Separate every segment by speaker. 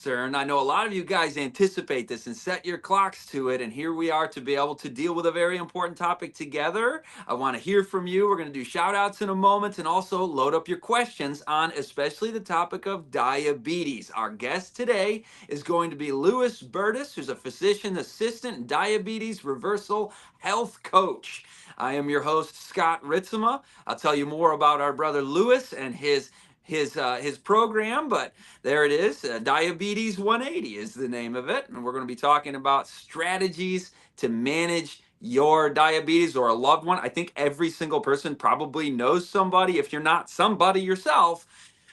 Speaker 1: And I know a lot of you guys anticipate this and set your clocks to it. And here we are to be able to deal with a very important topic together. I want to hear from you. We're going to do shout outs in a moment and also load up your questions on especially the topic of diabetes. Our guest today is going to be Lewis Bertus, who's a physician assistant and diabetes reversal health coach. I am your host, Scott Ritsema. I'll tell you more about our brother Lewis and his program, but there it is. Diabetes 180 is the name of it. And we're going to be talking about strategies to manage your diabetes or a loved one. I think every single person probably knows somebody, if you're not somebody yourself,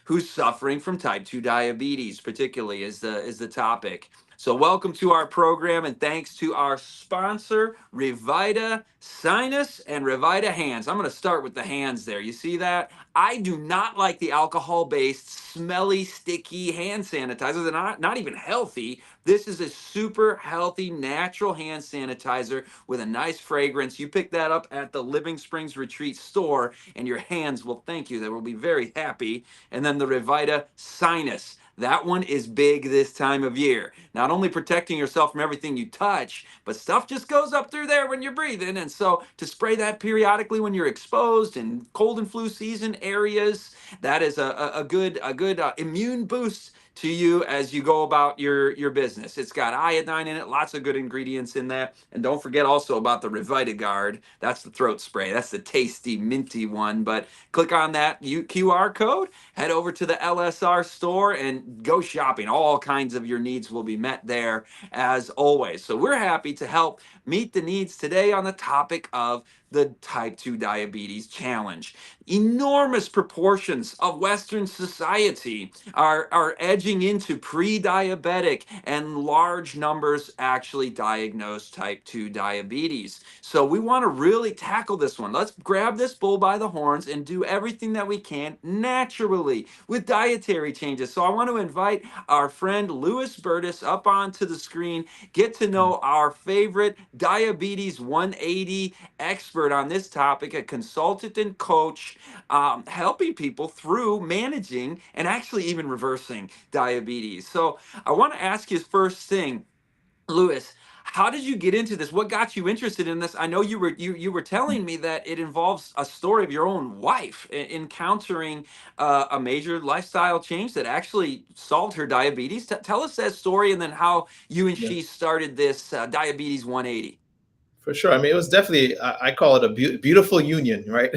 Speaker 1: who's suffering from type 2 diabetes, particularly is the topic. So welcome to our program, and thanks to our sponsor, Revita Sinus and Revita Hands. I'm going to start with the hands there. You see that? I do not like the alcohol-based, smelly, sticky hand sanitizers. They're not even healthy. This is a super healthy, natural hand sanitizer with a nice fragrance. You pick that up at the Living Springs Retreat store, and your hands will thank you. They will be very happy. And then the Revita Sinus. That one is big this time of year. Not only protecting yourself from everything you touch, but stuff just goes up through there when you're breathing. And so to spray that periodically when you're exposed in cold and flu season areas, that is a good immune boost to you as you go about your business. It's got iodine in it, lots of good ingredients in that. And don't forget also about the Revita Guard. That's the throat spray. That's the tasty, minty one. But click on that QR code, head over to the LSR store and go shopping. All kinds of your needs will be met there as always. So we're happy to help meet the needs today on the topic of the type 2 diabetes challenge. Enormous proportions of Western society are edging into pre-diabetic, and large numbers actually diagnose type 2 diabetes. So we want to really tackle this one. Let's grab this bull by the horns and do everything that we can naturally with dietary changes. So I want to invite our friend Lewis Bertus up onto the screen, get to know our favorite Diabetes 180 expert on this topic, a consultant and coach, helping people through managing and actually even reversing diabetes. So I want to ask you first thing, Lewis, how did you get into this? What got you interested in this? I know you were telling me that it involves a story of your own wife encountering a major lifestyle change that actually solved her diabetes. Tell us that story, and then how you and
Speaker 2: Yeah,
Speaker 1: she started this Diabetes 180.
Speaker 2: for sure. I mean, it was definitely, I call it a beautiful union, right?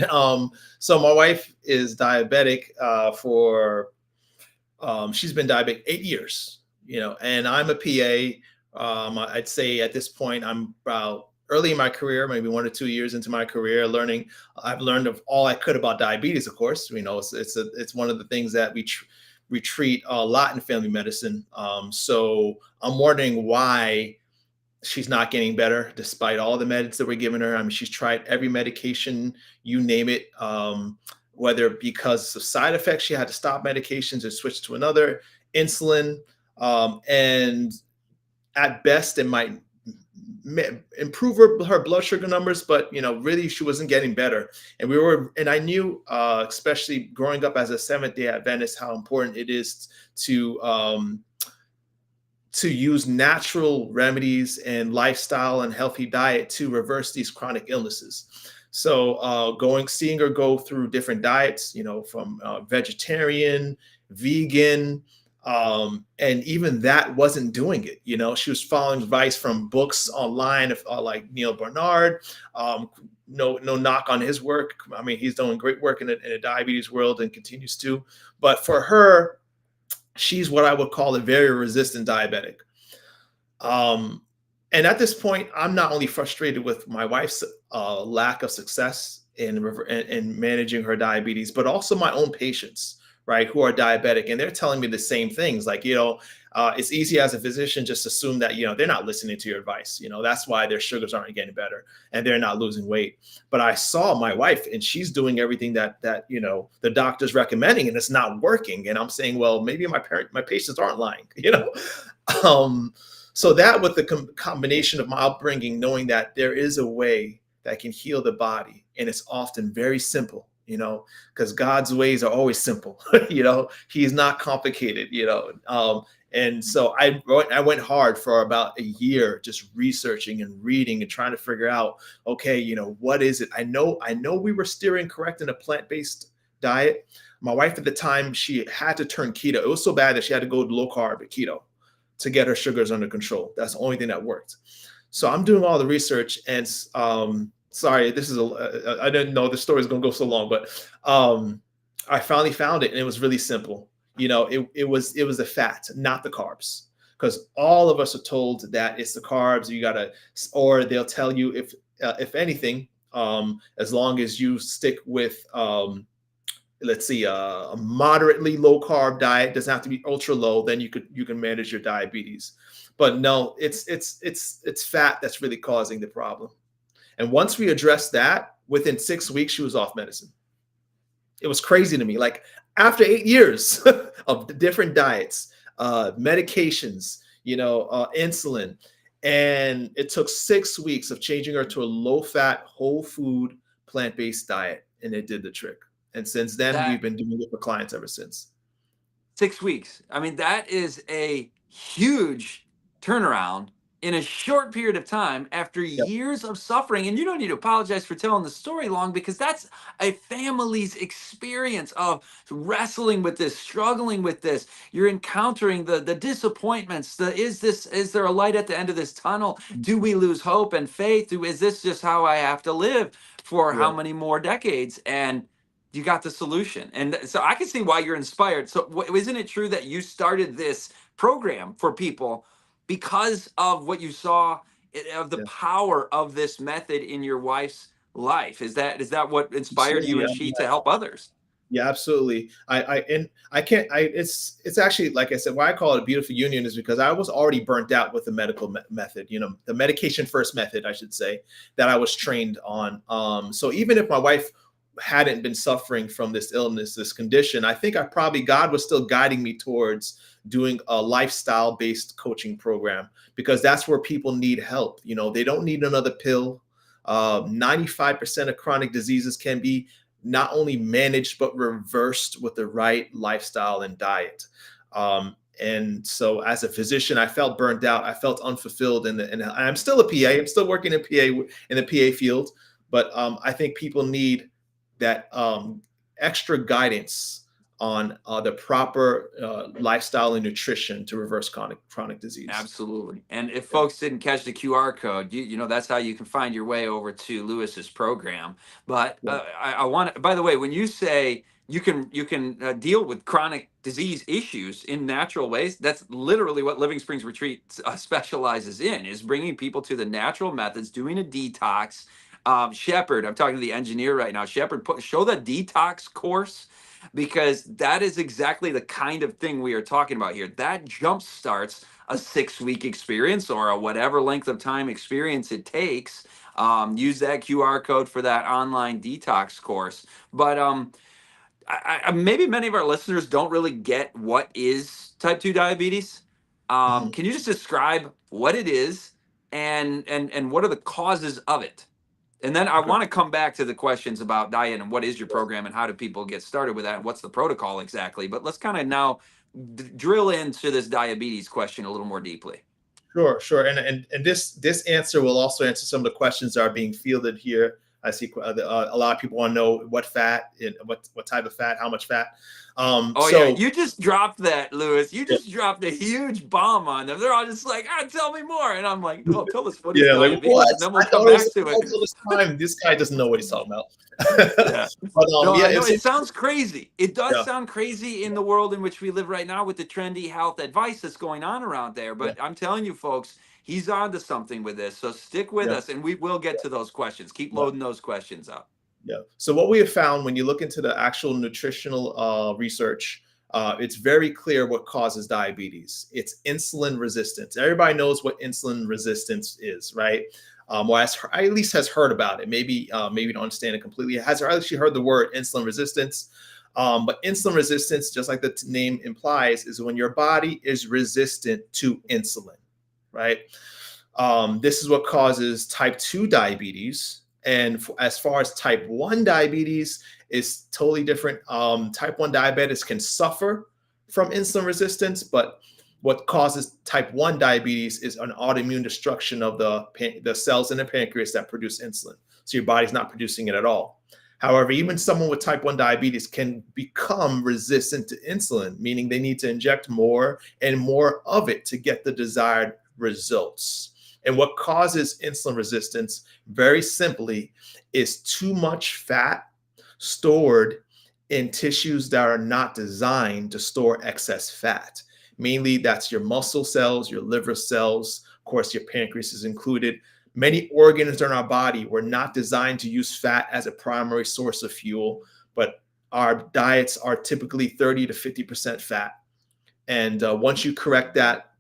Speaker 2: So my wife is diabetic she's been diabetic 8 years, and I'm a PA. I'd say at this point, I'm about early in my career, maybe 1 or 2 years into my career, learning. I've learned of all I could about diabetes, of course. It's one of the things that we treat a lot in family medicine. So I'm wondering why she's not getting better despite all the meds that we're giving her. I mean, she's tried every medication, you name it. Whether because of side effects, she had to stop medications and switch to another, insulin. And at best, it might improve her blood sugar numbers, but really she wasn't getting better. And I knew, especially growing up as a Seventh-day Adventist, how important it is to use natural remedies and lifestyle and healthy diet to reverse these chronic illnesses. So seeing her go through different diets, from vegetarian, vegan, and even that wasn't doing it. She was following advice from books online, like Neil Barnard. No knock on his work. I mean, he's doing great work in the diabetes world and continues to. But for her, she's what I would call a very resistant diabetic. And at this point, I'm not only frustrated with my wife's lack of success in managing her diabetes, but also my own patients, right, who are diabetic. And they're telling me the same things. Like, it's easy as a physician just assume that, they're not listening to your advice. That's why their sugars aren't getting better and they're not losing weight. But I saw my wife and she's doing everything that the doctor's recommending and it's not working. And I'm saying, well, maybe my patients aren't lying, So that with the combination of my upbringing, knowing that there is a way that can heal the body, and it's often very simple. because God's ways are always simple. He's not complicated. And so I went hard for about a year, just researching and reading and trying to figure out, okay, what is it? I know we were steering correct in a plant-based diet. My wife at the time, she had to turn keto. It was so bad that she had to go low carb at keto to get her sugars under control. That's the only thing that worked. So I'm doing all the research, and sorry, I didn't know the story is going to go so long, but I finally found it, and it was really simple. It was the fat, not the carbs, because all of us are told that it's the carbs or they'll tell you if anything, as long as you stick with let's see, a moderately low carb diet, doesn't have to be ultra low, then you can manage your diabetes. But no, it's fat that's really causing the problem. And once we addressed that, within 6 weeks, she was off medicine. It was crazy to me. Like, after 8 years of the different diets, medications, insulin, and it took 6 weeks of changing her to a low-fat, whole food, plant-based diet, and it did the trick. And since then, we've been doing it for clients ever since.
Speaker 1: 6 weeks. I mean, that is a huge turnaround in a short period of time after
Speaker 2: Yep.
Speaker 1: years of suffering. And you don't need to apologize for telling the story long, because that's a family's experience of wrestling with this, struggling with this. You're encountering the disappointments. Is there a light at the end of this tunnel? Do we lose hope and faith? Is this just how I have to live for how many more decades? And you got the solution. And so I can see why you're inspired. So isn't it true that you started this program for people because of what you saw of the power of this method in your wife's life? Is that what inspired you and she to help others?
Speaker 2: Yeah, absolutely. It's actually, like I said, why I call it a beautiful union is because I was already burnt out with the medical method, the medication first method, I should say, that I was trained on. So even if my wife hadn't been suffering from this illness, this condition, I think God was still guiding me towards doing a lifestyle-based coaching program, because that's where people need help. They don't need another pill. 95% of chronic diseases can be not only managed, but reversed with the right lifestyle and diet. And so as a physician, I felt burned out. I felt unfulfilled. And I'm still a PA. I'm still working in the PA field. But I think people need that extra guidance on the proper lifestyle and nutrition to reverse chronic disease.
Speaker 1: Absolutely. And if folks didn't catch the QR code, that's how you can find your way over to Lewis's program. But I want, by the way, when you say you can deal with chronic disease issues in natural ways, that's literally what Living Springs Retreat specializes in, is bringing people to the natural methods, doing a detox. Shepard, I'm talking to the engineer right now. Shepard, show the detox course, because that is exactly the kind of thing we are talking about here. That jump starts a 6-week experience, or a whatever length of time experience it takes. Use that QR code for that online detox course. But maybe many of our listeners don't really get what is type 2 diabetes. Can you just describe what it is and what are the causes of it? And then I want to come back to the questions about diet and what is your program and how do people get started with that and what's the protocol exactly. But let's kind of now drill into this diabetes question a little more deeply.
Speaker 2: Sure. And this answer will also answer some of the questions that are being fielded here. I see a lot of people want to know what fat, what type of fat, how much fat.
Speaker 1: Yeah, you just dropped that, Lewis. You just dropped a huge bomb on them. They're all just like, tell me more. And I'm like, oh, tell us what is diabetes.
Speaker 2: Like, what?
Speaker 1: And then we'll come back to it.
Speaker 2: This guy doesn't know what he's talking about.
Speaker 1: It sounds crazy. It does sound crazy in the world in which we live right now with the trendy health advice that's going on around there. But I'm telling you, folks, he's on to something with this. So stick with us, and we will get to those questions. Keep loading those questions up.
Speaker 2: Yeah. So what we have found when you look into the actual nutritional research, it's very clear what causes diabetes. It's insulin resistance. Everybody knows what insulin resistance is, right? Or at least has heard about it. Maybe don't understand it completely. Has actually heard the word insulin resistance. But insulin resistance, just like the name implies, is when your body is resistant to insulin, right? This is what causes type 2 diabetes. And as far as type 1 diabetes, is totally different. Type 1 diabetics can suffer from insulin resistance, but what causes type 1 diabetes is an autoimmune destruction of the cells in the pancreas that produce insulin. So your body's not producing it at all. However, even someone with type 1 diabetes can become resistant to insulin, meaning they need to inject more and more of it to get the desired results. And what causes insulin resistance, very simply, is too much fat stored in tissues that are not designed to store excess fat. Mainly, that's your muscle cells, your liver cells, of course, your pancreas is included. Many organs in our body were not designed to use fat as a primary source of fuel, but our diets are typically 30 to 50% fat. And once you correct that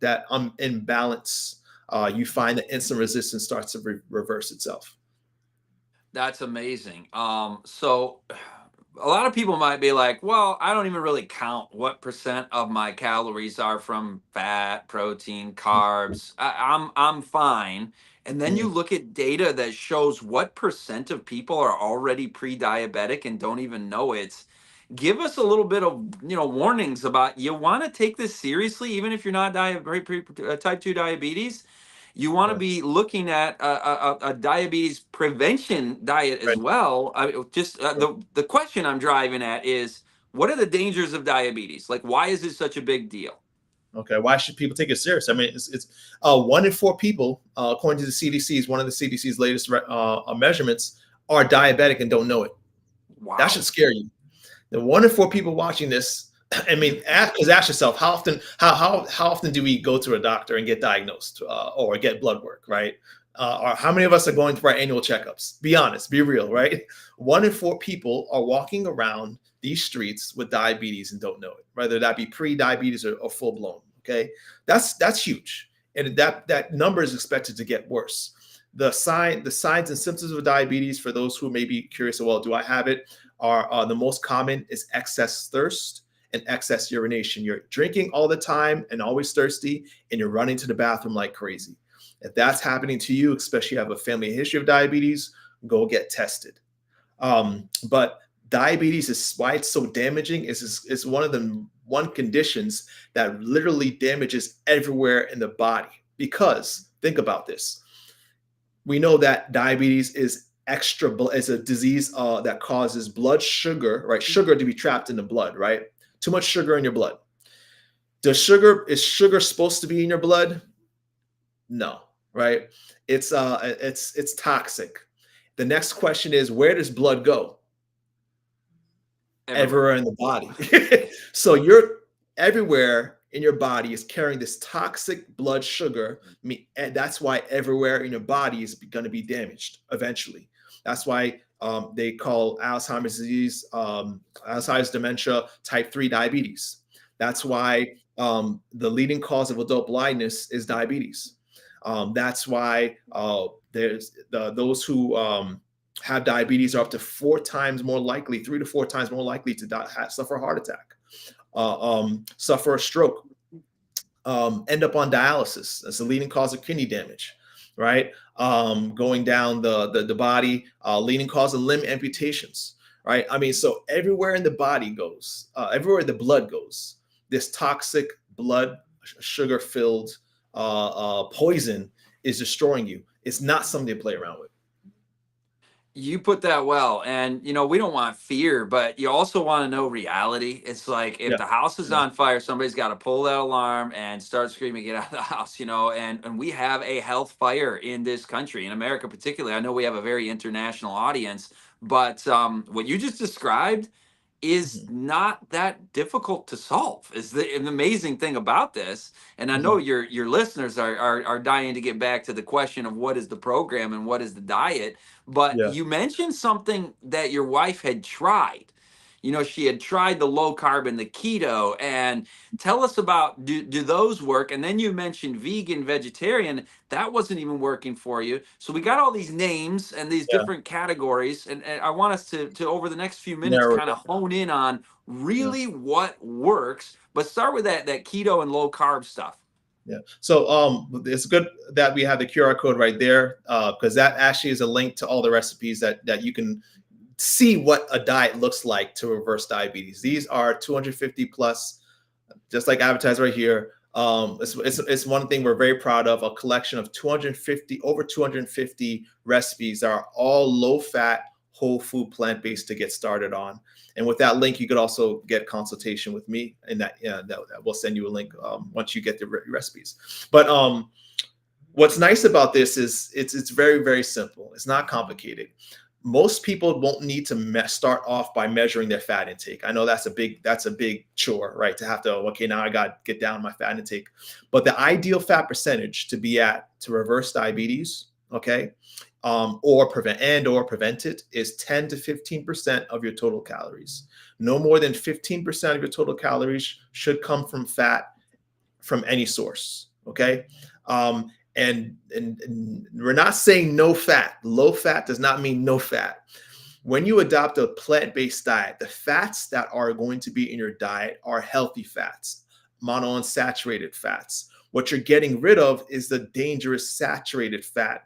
Speaker 2: imbalance, you find that insulin resistance starts to reverse itself.
Speaker 1: That's amazing. So a lot of people might be like, well, I don't even really count what percent of my calories are from fat, protein, carbs. I'm fine. And then you
Speaker 2: Mhm.
Speaker 1: look at data that shows what percent of people are already pre-diabetic and don't even know it. Give us a little bit of, warnings about, you want to take this seriously, even if you're not type 2 diabetes. You want to
Speaker 2: Yeah.
Speaker 1: be looking at a diabetes prevention diet as
Speaker 2: Right.
Speaker 1: well. Just the question I'm driving at is, what are the dangers of diabetes? Like, why is it such a big deal?
Speaker 2: Okay, why should people take it serious? I mean, it's 1 in 4 people, according to the CDC's, one of the CDC's latest measurements, are diabetic and don't know it. That should
Speaker 1: Wow.
Speaker 2: scare you. The 1 in 4 people watching this, I mean, ask yourself, how often do we go to a doctor and get diagnosed or get blood work, right? Or how many of us are going through our annual checkups? Be honest, be real, right? 1 in 4 people are walking around these streets with diabetes and don't know it, whether that be pre-diabetes or full blown. Okay, that's huge, and that number is expected to get worse. The signs and symptoms of diabetes, for those who may be curious, well, do I have it? Are the most common is excess thirst and excess urination. You're drinking all the time and always thirsty, and you're running to the bathroom like crazy. If that's happening to you, especially if you have a family history of diabetes, go get tested. But diabetes is why it's so damaging. Is one of the one conditions that literally damages everywhere in the body. Because think about this: we know that diabetes is is a disease that causes blood sugar, right? Sugar to be trapped in the blood, right? Too much sugar in your blood. Is sugar supposed to be in your blood? No, right? It's toxic. The next question is, where does blood go?
Speaker 1: Everywhere.
Speaker 2: Everywhere in the body. So you're everywhere in your body is carrying this toxic blood sugar, and that's why everywhere in your body is going to be damaged eventually. That's why they call Alzheimer's disease, Alzheimer's dementia, type 3 diabetes. That's why the leading cause of adult blindness is diabetes. That's why there's those who have diabetes are up to 4 times more likely, 3 to 4 times more likely to suffer a heart attack, suffer a stroke, end up on dialysis. That's the leading cause of kidney damage, right? Going down the body, leading cause of limb amputations, right? I mean, so everywhere in the body goes, everywhere the blood goes, this toxic blood sugar filled poison is destroying you. It's not something to play around with.
Speaker 1: You put that well. And, we don't want fear, but you also want to know reality. It's like, if
Speaker 2: Yeah,
Speaker 1: the house is
Speaker 2: yeah,
Speaker 1: on fire, somebody's got to pull that alarm and start screaming, get out of the house, and we have a health fire in this country, in America particularly. I know we have a very international audience, but what you just described is
Speaker 2: mhm,
Speaker 1: not that difficult to solve, is an amazing thing about this. And I know
Speaker 2: mhm,
Speaker 1: your listeners are dying to get back to the question of what is the program and what is the diet. But
Speaker 2: yeah,
Speaker 1: you mentioned something that your wife had tried. She had tried the low carb and the keto. And tell us about, do those work? And then you mentioned vegan, vegetarian. That wasn't even working for you. So we got all these names and these
Speaker 2: yeah.
Speaker 1: different categories. And I want us to over the next few minutes
Speaker 2: Narrow it
Speaker 1: kind of hone in on
Speaker 2: down.
Speaker 1: really what works. But start with that keto and low carb stuff.
Speaker 2: Yeah. So it's good that we have the QR code right there, because that actually is a link to all the recipes that you can see what a diet looks like to reverse diabetes. These are 250 plus, just like advertised right here. It's one thing we're very proud of, a collection of 250, over 250 recipes that are all low fat, whole food, plant based to get started on. And with that link, you could also get consultation with me, and that we'll send you a link once you get the recipes. But what's nice about this is it's very, very simple. It's not complicated. Most people won't need to start off by measuring their fat intake. I know that's a big chore, right? To have to, okay, now I got to get down my fat intake. But the ideal fat percentage to be at to reverse diabetes, okay, or prevent it, is 10 to 15% of your total calories. No more than 15% of your total calories should come from fat from any source, okay? And we're not saying no fat. Low fat does not mean no fat. When you adopt a plant-based diet, the fats that are going to be in your diet are healthy fats, monounsaturated fats. What you're getting rid of is the dangerous saturated fat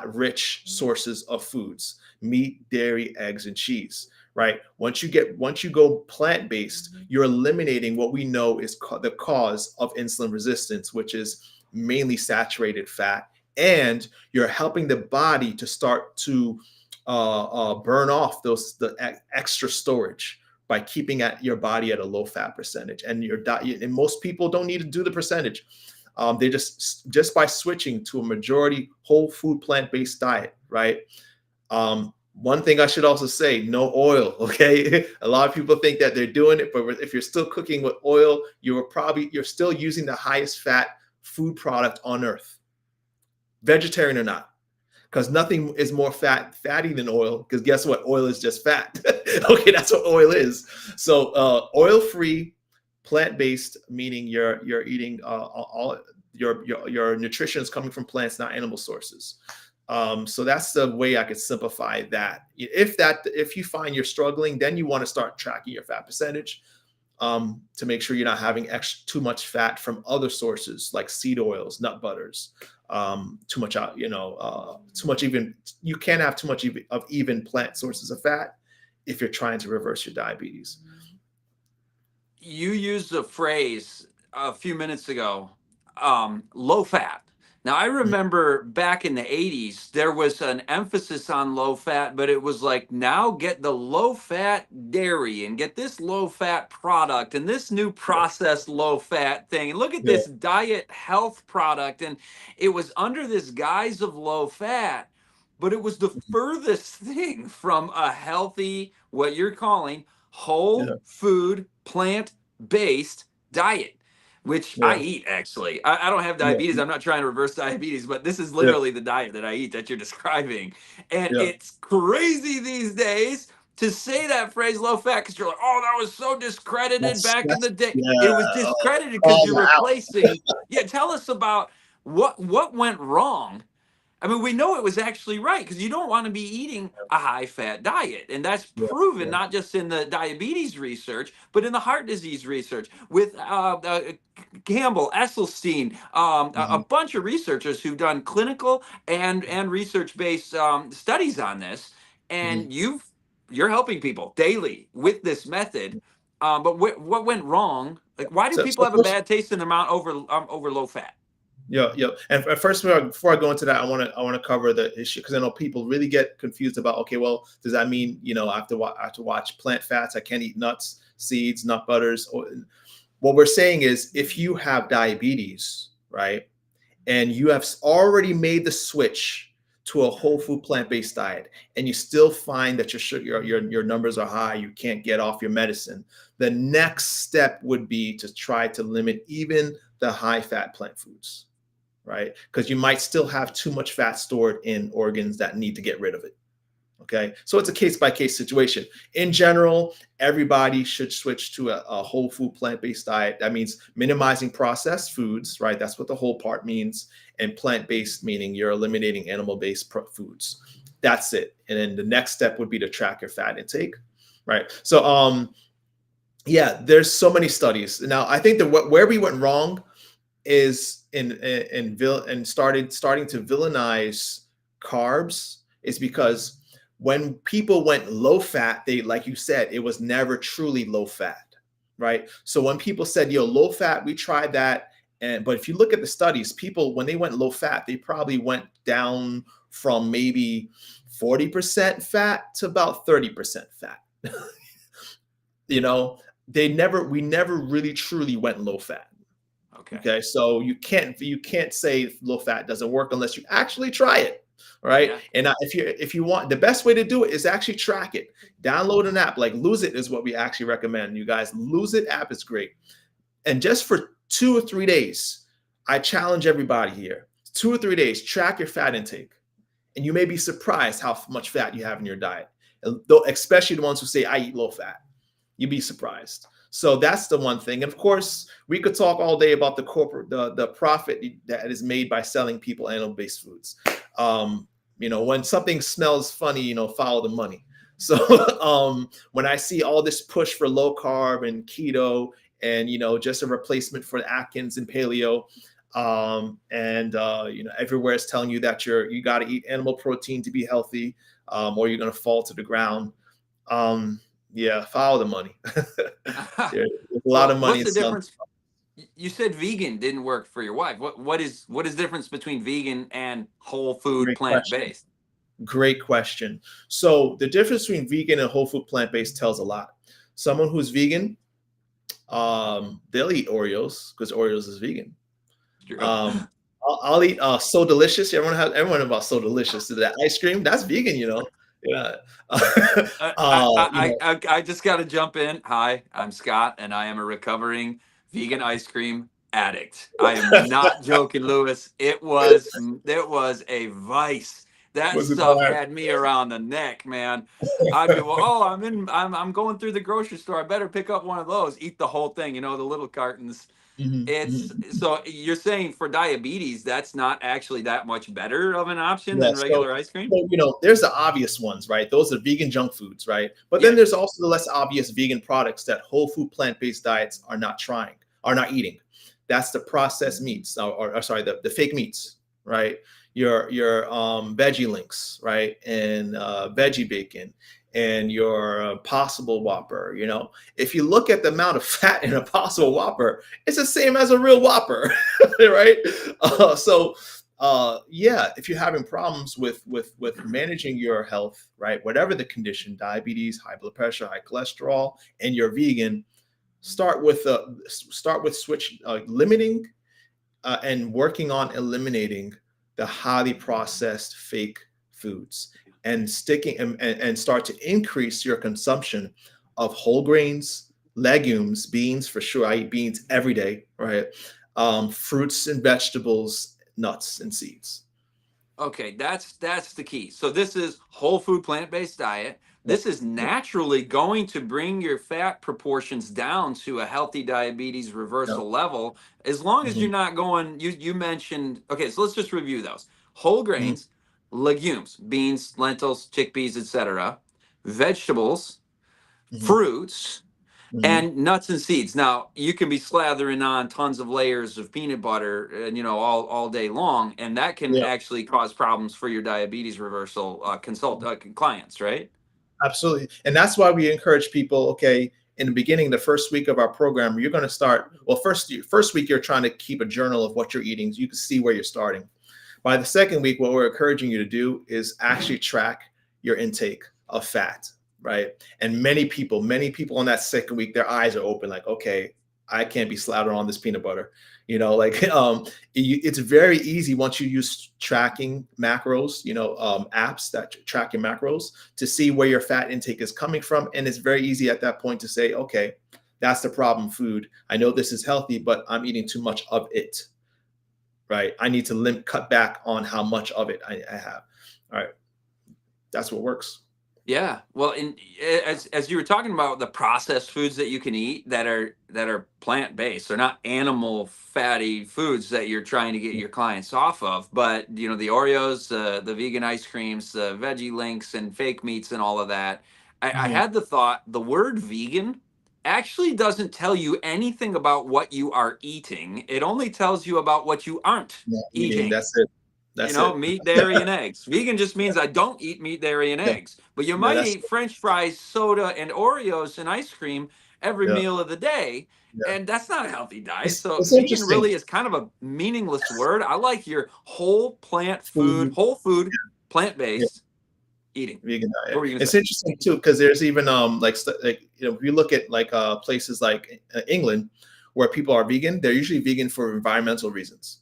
Speaker 2: rich sources of foods: meat, dairy, eggs, and cheese. Right? Once you go plant-based, you're eliminating what we know is the cause of insulin resistance, which is mainly saturated fat, and you're helping the body to start to burn off the extra storage by keeping your body at a low fat percentage. And your diet, and most people don't need to do the percentage. They just by switching to a majority whole food plant-based diet, right? One thing I should also say, no oil, okay? A lot of people think that they're doing it, but if you're still cooking with oil, you're still using the highest fat food product on earth, vegetarian or not, because nothing is more fatty than oil, because guess what? Oil is just fat. Okay, that's what oil is. So oil-free, plant-based, meaning you're eating all your nutrition is coming from plants, not animal sources. So that's the way I could simplify that. If you find you're struggling, then you want to start tracking your fat percentage to make sure you're not having too much fat from other sources like seed oils, nut butters, too much even. You can't have too much of even plant sources of fat if you're trying to reverse your diabetes.
Speaker 1: You used a phrase a few minutes ago, low fat. Now, I remember back in the 80s, there was an emphasis on low fat, but it was like, now get the low fat dairy and get this low fat product and this new processed low fat thing. And look at
Speaker 2: Yeah.
Speaker 1: this diet health product. And it was under this guise of low fat, but it was the furthest thing from a healthy, what you're calling whole
Speaker 2: Yeah.
Speaker 1: food, plant based diet, which I
Speaker 2: Yeah.
Speaker 1: eat actually. I don't have
Speaker 2: Yeah.
Speaker 1: diabetes. I'm not trying to reverse diabetes, but this is
Speaker 2: Yeah.
Speaker 1: literally the diet that I eat that you're describing. And
Speaker 2: Yeah.
Speaker 1: it's crazy these days to say that phrase low fat because you're like, oh, that was so discredited back in the
Speaker 2: That's
Speaker 1: day. It was
Speaker 2: yeah.
Speaker 1: discredited because
Speaker 2: Call
Speaker 1: you're
Speaker 2: out.
Speaker 1: replacing. Yeah, tell us about what went wrong. I mean, we know it was actually right because you don't want to be eating a high fat diet. And that's
Speaker 2: Yeah.
Speaker 1: proven
Speaker 2: Yeah.
Speaker 1: not just in the diabetes research, but in the heart disease research with Campbell, Esselstyn, a
Speaker 2: Mm-hmm.
Speaker 1: bunch of researchers who've done clinical and research based studies on this.
Speaker 2: Mm-hmm.
Speaker 1: And you're helping people daily with this method. But what went wrong? Like, why do people
Speaker 2: So
Speaker 1: have a
Speaker 2: first,
Speaker 1: bad taste in their mouth over low fat?
Speaker 2: yeah, yeah. And first, before I go into that, I want to cover the issue, because I know people really get confused about, okay, well, does that mean I have to watch plant fats? I can't eat nuts, seeds, nut butters. What we're saying is, if you have diabetes, right, and you have already made the switch to a whole food plant-based diet, and you still find that your numbers are high, you can't get off your medicine, the next step would be to try to limit even the high fat plant foods, right? Because you might still have too much fat stored in organs that need to get rid of it. Okay, so it's a case-by-case situation. In general, everybody should switch to a whole food plant-based diet. That means minimizing processed foods, right? That's what the whole part means. And plant-based meaning you're eliminating animal-based foods. That's it. And then the next step would be to track your fat intake, right? So yeah, there's so many studies. Now, I think that where we went wrong is starting to villainize carbs is because when people went low fat, they, like you said, it was never truly low fat, right? So when people said, yo, low fat, we tried that. But if you look at the studies, people, when they went low fat, they probably went down from maybe 40% fat to about 30% fat. You know, we never really truly went low fat.
Speaker 1: Okay.
Speaker 2: Okay, so you can't say low fat doesn't work unless you actually try it, right?
Speaker 1: Yeah.
Speaker 2: And if you want, the best way to do it is actually track it. Download an app like Lose It is what we actually recommend. You guys, Lose It app is great. And just for 2 or 3 days, I challenge everybody here. 2 or 3 days, track your fat intake, and you may be surprised how much fat you have in your diet. Though, especially the ones who say I eat low fat, you'd be surprised. So that's the one thing. And of course, we could talk all day about the profit that is made by selling people animal-based foods. When something smells funny, follow the money. So when I see all this push for low carb and keto and just a replacement for Atkins and paleo, everywhere is telling you that you got to eat animal protein to be healthy, or you're going to fall to the ground. Yeah, follow the money. There's a lot
Speaker 1: Well,
Speaker 2: of money
Speaker 1: what's
Speaker 2: in
Speaker 1: the
Speaker 2: some.
Speaker 1: difference? You said vegan didn't work for your wife. What is the difference between vegan and whole food
Speaker 2: Great
Speaker 1: plant
Speaker 2: question.
Speaker 1: based?
Speaker 2: Great question. So the difference between vegan and whole food plant based tells a lot. Someone who's vegan, they'll eat Oreos because Oreos is vegan. Um, I'll eat So Delicious. Everyone about So Delicious. So that ice cream, that's vegan. Yeah.
Speaker 1: I just got to jump in. Hi, I'm Scott, and I am a recovering vegan ice cream addict. I am not joking, Lewis. It was a vice. That
Speaker 2: Was it
Speaker 1: stuff
Speaker 2: hard?
Speaker 1: had me around the neck, man. I'd be, well, oh, I'm going through the grocery store. I better pick up one of those. Eat the whole thing, the little cartons.
Speaker 2: Mhm,
Speaker 1: It's
Speaker 2: mhm.
Speaker 1: so you're saying for diabetes, that's not actually that much better of an option
Speaker 2: Yeah,
Speaker 1: than regular ice cream?
Speaker 2: there's the obvious ones, right? Those are vegan junk foods, right? But then
Speaker 1: Yeah.
Speaker 2: there's also the less obvious vegan products that whole food plant-based diets are not eating. That's the processed meats, or sorry, the fake meats, right? Your veggie links, right? And veggie bacon and your possible Whopper. If you look at the amount of fat in a possible Whopper, it's the same as a real Whopper, right? Yeah, if you're having problems with managing your health, right, whatever the condition, diabetes, high blood pressure, high cholesterol, and you're vegan, start with switch limiting and working on eliminating the highly processed fake foods, and start to increase your consumption of whole grains, legumes, beans. For sure, I eat beans every day, right? Fruits and vegetables, nuts and seeds.
Speaker 1: Okay, that's the key. So this is whole food plant-based diet.
Speaker 2: Yep.
Speaker 1: This is
Speaker 2: Yep.
Speaker 1: naturally going to bring your fat proportions down to a healthy diabetes
Speaker 2: Yep.
Speaker 1: reversal level, as long as
Speaker 2: Mhm.
Speaker 1: you're not going, you mentioned, okay, so let's just review those. Whole
Speaker 2: Mhm.
Speaker 1: grains, legumes, beans, lentils, chickpeas, etc., vegetables,
Speaker 2: Mhm.
Speaker 1: fruits,
Speaker 2: Mhm.
Speaker 1: and nuts and seeds. Now you can be slathering on tons of layers of peanut butter, and all day long, and that can
Speaker 2: Yep.
Speaker 1: actually cause problems for your diabetes reversal clients, right?
Speaker 2: Absolutely. And that's why we encourage people, okay, in the beginning, the first week of our program, you're going to start, well, first week, you're trying to keep a journal of what you're eating so you can see where you're starting. By the second week, what we're encouraging you to do is actually track your intake of fat, right? And many people on that second week, their eyes are open, like, okay, I can't be slathering on this peanut butter. Like it's very easy once you use tracking macros, apps that track your macros, to see where your fat intake is coming from. And it's very easy at that point to say, okay, that's the problem food. I know this is healthy, but I'm eating too much of it, right? I need to cut back on how much of it I have. All right. That's what works.
Speaker 1: Yeah. Well, as you were talking about the processed foods that you can eat that are plant based, they're not animal fatty foods that you're trying to get your clients off of. But the Oreos, the vegan ice creams, the veggie links, and fake meats, and all of that. I
Speaker 2: Mhm.
Speaker 1: had the thought the word vegan actually doesn't tell you anything about what you are eating. It only tells you about what you aren't
Speaker 2: Not eating.
Speaker 1: eating.
Speaker 2: That's it.
Speaker 1: You
Speaker 2: That's
Speaker 1: know,
Speaker 2: it.
Speaker 1: meat, dairy, and eggs. Vegan just means I don't eat meat, dairy, and
Speaker 2: Yeah.
Speaker 1: eggs. But you
Speaker 2: Yeah.
Speaker 1: might
Speaker 2: That's
Speaker 1: eat French fries, soda, and Oreos and ice cream every
Speaker 2: yeah.
Speaker 1: meal of the day.
Speaker 2: Yeah.
Speaker 1: And that's not a healthy diet. So
Speaker 2: It's
Speaker 1: vegan
Speaker 2: interesting.
Speaker 1: really is kind of a meaningless word. I like your whole plant food,
Speaker 2: Food.
Speaker 1: whole food,
Speaker 2: Yeah.
Speaker 1: plant-based eating.
Speaker 2: Vegan
Speaker 1: What
Speaker 2: diet.
Speaker 1: were you gonna
Speaker 2: It's
Speaker 1: say?
Speaker 2: interesting too because there's even like if you look at like places like England where people are vegan, they're usually vegan for environmental reasons.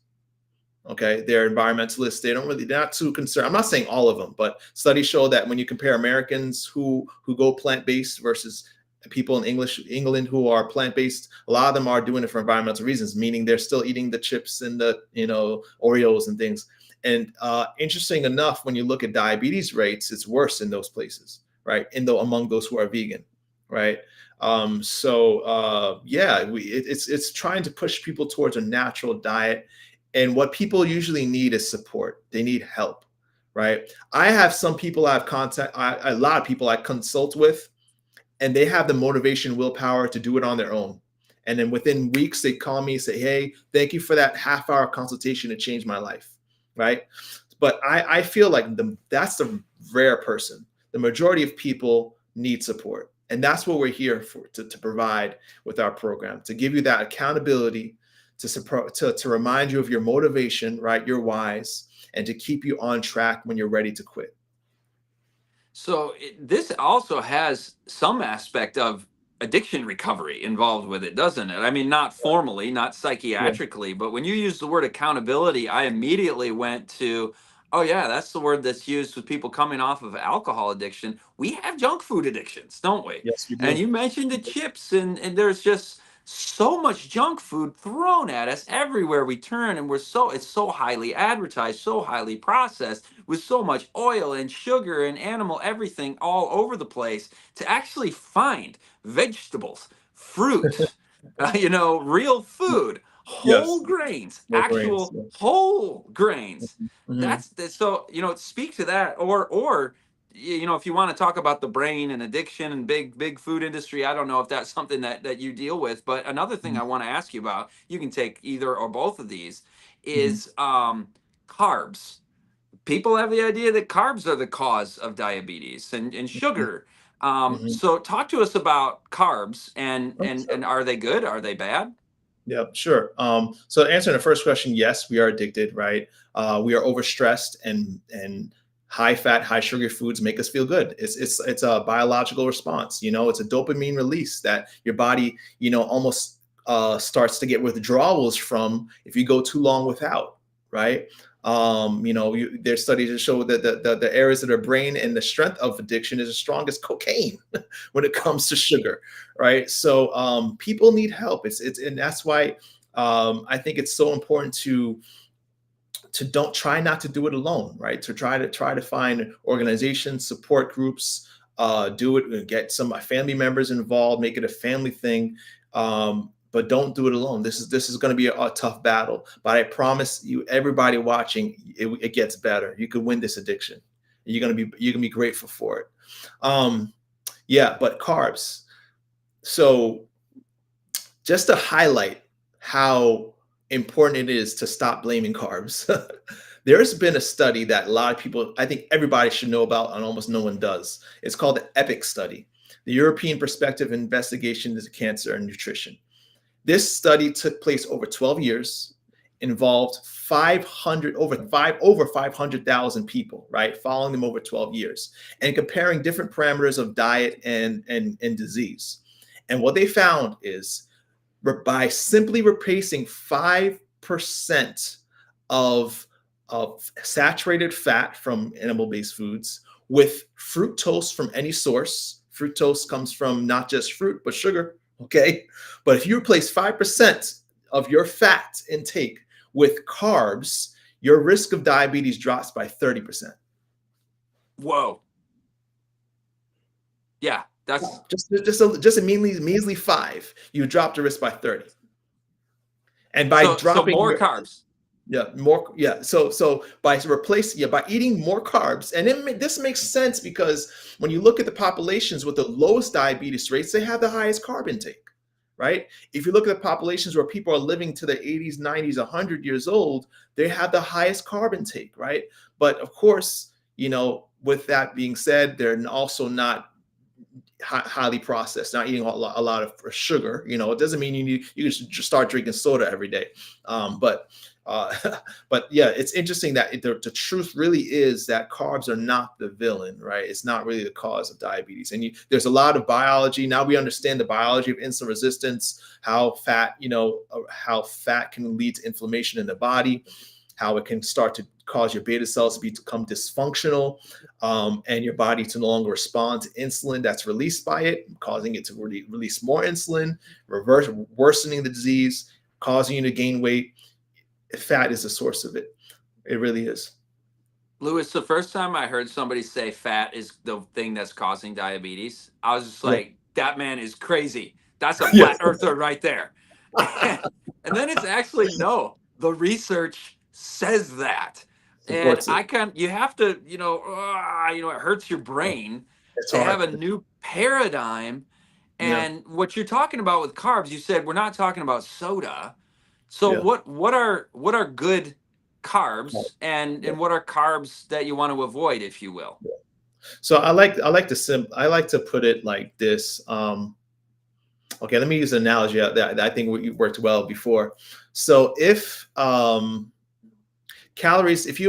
Speaker 2: Okay, they're environmentalists. They're not too concerned. I'm not saying all of them, but studies show that when you compare Americans who go plant based versus people in England who are plant based, a lot of them are doing it for environmental reasons, meaning they're still eating the chips and the Oreos and things. And interesting enough, when you look at diabetes rates, it's worse in those places, right? Among those who are vegan, right? Yeah, it's trying to push people towards a natural diet, and what people usually need is support. They need help, right? I have some people I've a lot of people I consult with, and they have the motivation, willpower to do it on their own. And then within weeks, they call me and say, "Hey, thank you for that half-hour consultation to change my life," right? But I feel like that's the rare person. The majority of people need support, and that's what we're here for to provide with our program, to give you that accountability, to remind you of your motivation, right, your whys, and to keep you on track when you're ready to quit.
Speaker 1: So this also has some aspect of addiction recovery involved with it, doesn't it? I mean, not formally, not
Speaker 2: Yeah.
Speaker 1: psychiatrically, but when you use the word accountability, I immediately went to, oh yeah, that's the word that's used with people coming off of alcohol addiction. We have junk food addictions, don't we?
Speaker 2: Yes, we
Speaker 1: And
Speaker 2: do.
Speaker 1: you mentioned the chips, and there's just so much junk food thrown at us everywhere we turn, and it's so highly advertised, so highly processed, with so much oil and sugar and animal everything all over the place, to actually find vegetables, fruit, real food, whole
Speaker 2: Yes.
Speaker 1: grains,
Speaker 2: No brains.
Speaker 1: actual
Speaker 2: Yeah.
Speaker 1: whole grains.
Speaker 2: Mhm.
Speaker 1: So speak to that, or if you want to talk about the brain and addiction and big food industry, I don't know if that's something that you deal with. But another thing
Speaker 2: Mhm.
Speaker 1: I want to ask you about, you can take either or both of these,
Speaker 2: Mhm.
Speaker 1: is carbs. People have the idea that carbs are the cause of diabetes and
Speaker 2: Mhm.
Speaker 1: sugar.
Speaker 2: Mhm.
Speaker 1: So talk to us about carbs, and
Speaker 2: Oh,
Speaker 1: and
Speaker 2: sure.
Speaker 1: and are they good? Are they bad?
Speaker 2: Yeah, sure. So answering the first question, yes, we are addicted, right? We are overstressed, and high fat, high sugar foods make us feel good. It's a biological response. It's a dopamine release that your body, almost starts to get withdrawals from if you go too long without, right? There's studies that show that the areas of the brain and the strength of addiction is as strong as cocaine when it
Speaker 1: Wow.
Speaker 2: comes to sugar, right? So people need help. And that's why I think it's so important to don't try not to do it alone, right? To try to find organizations, support groups, do it, get some family members involved, make it a family thing. But don't do it alone. This is going to be a tough battle. But I promise you, everybody watching, it gets better. You could win this addiction. You're gonna be grateful for it. Um, yeah, but carbs. So just to highlight how important it is to stop blaming carbs. There's been a study that a lot of people, I think everybody should know about, and almost no one does. It's called the EPIC study, the European Perspective Investigation into Cancer and Nutrition. This study took place over 12 years, involved 500 over 500,000 people, right? Following them over 12 years and comparing different parameters of diet and disease. And what they found is by simply replacing 5% of, of saturated fat from animal-based foods with fructose from any source. Fructose comes from not just fruit, but sugar. Okay. But if you replace 5% of your fat intake with carbs, your risk of diabetes drops by 30%.
Speaker 1: Whoa. Yeah, that's
Speaker 2: Just a measly 5, you drop the risk by 30. And by
Speaker 1: so
Speaker 2: dropping
Speaker 1: more
Speaker 2: your
Speaker 1: carbs.
Speaker 2: Yeah, more. Yeah, so by replacing, yeah, by eating more carbs, and this makes sense because when you look at the populations with the lowest diabetes rates, they have the highest carb intake, right? If you look at the populations where people are living to their 80s, 90s, 100 years old, they have the highest carb intake, right? But of course, with that being said, they're also not highly processed, not eating a lot of sugar. It doesn't mean you should just start drinking soda every day. But uh, but yeah, it's interesting that the truth really is that carbs are not the villain, right? It's not really the cause of diabetes. And there's a lot of biology. Now we understand the biology of insulin resistance, how fat can lead to inflammation in the body, how it can start to cause your beta cells to become dysfunctional, and your body to no longer respond to insulin that's released by it, causing it to release more insulin, worsening the disease, causing you to gain weight. Fat is the source of it. It really is.
Speaker 1: Lewis, the first time I heard somebody say fat is the thing that's causing diabetes, I was just
Speaker 2: Yeah.
Speaker 1: like, that man is crazy. That's a
Speaker 2: Yes.
Speaker 1: flat earther right there. And then it's actually, no, the research says that. And
Speaker 2: Supports it.
Speaker 1: you have to, it hurts your
Speaker 2: Yeah.
Speaker 1: brain
Speaker 2: It's
Speaker 1: to have
Speaker 2: hard.
Speaker 1: a new paradigm.
Speaker 2: Yeah.
Speaker 1: And what you're talking about with carbs, you said we're not talking about soda. So
Speaker 2: Yeah.
Speaker 1: what are good carbs,
Speaker 2: Yeah.
Speaker 1: and what are carbs that you want to avoid, if you will?
Speaker 2: So I like to put it like this. Okay, let me use an analogy that I think worked well before. So if you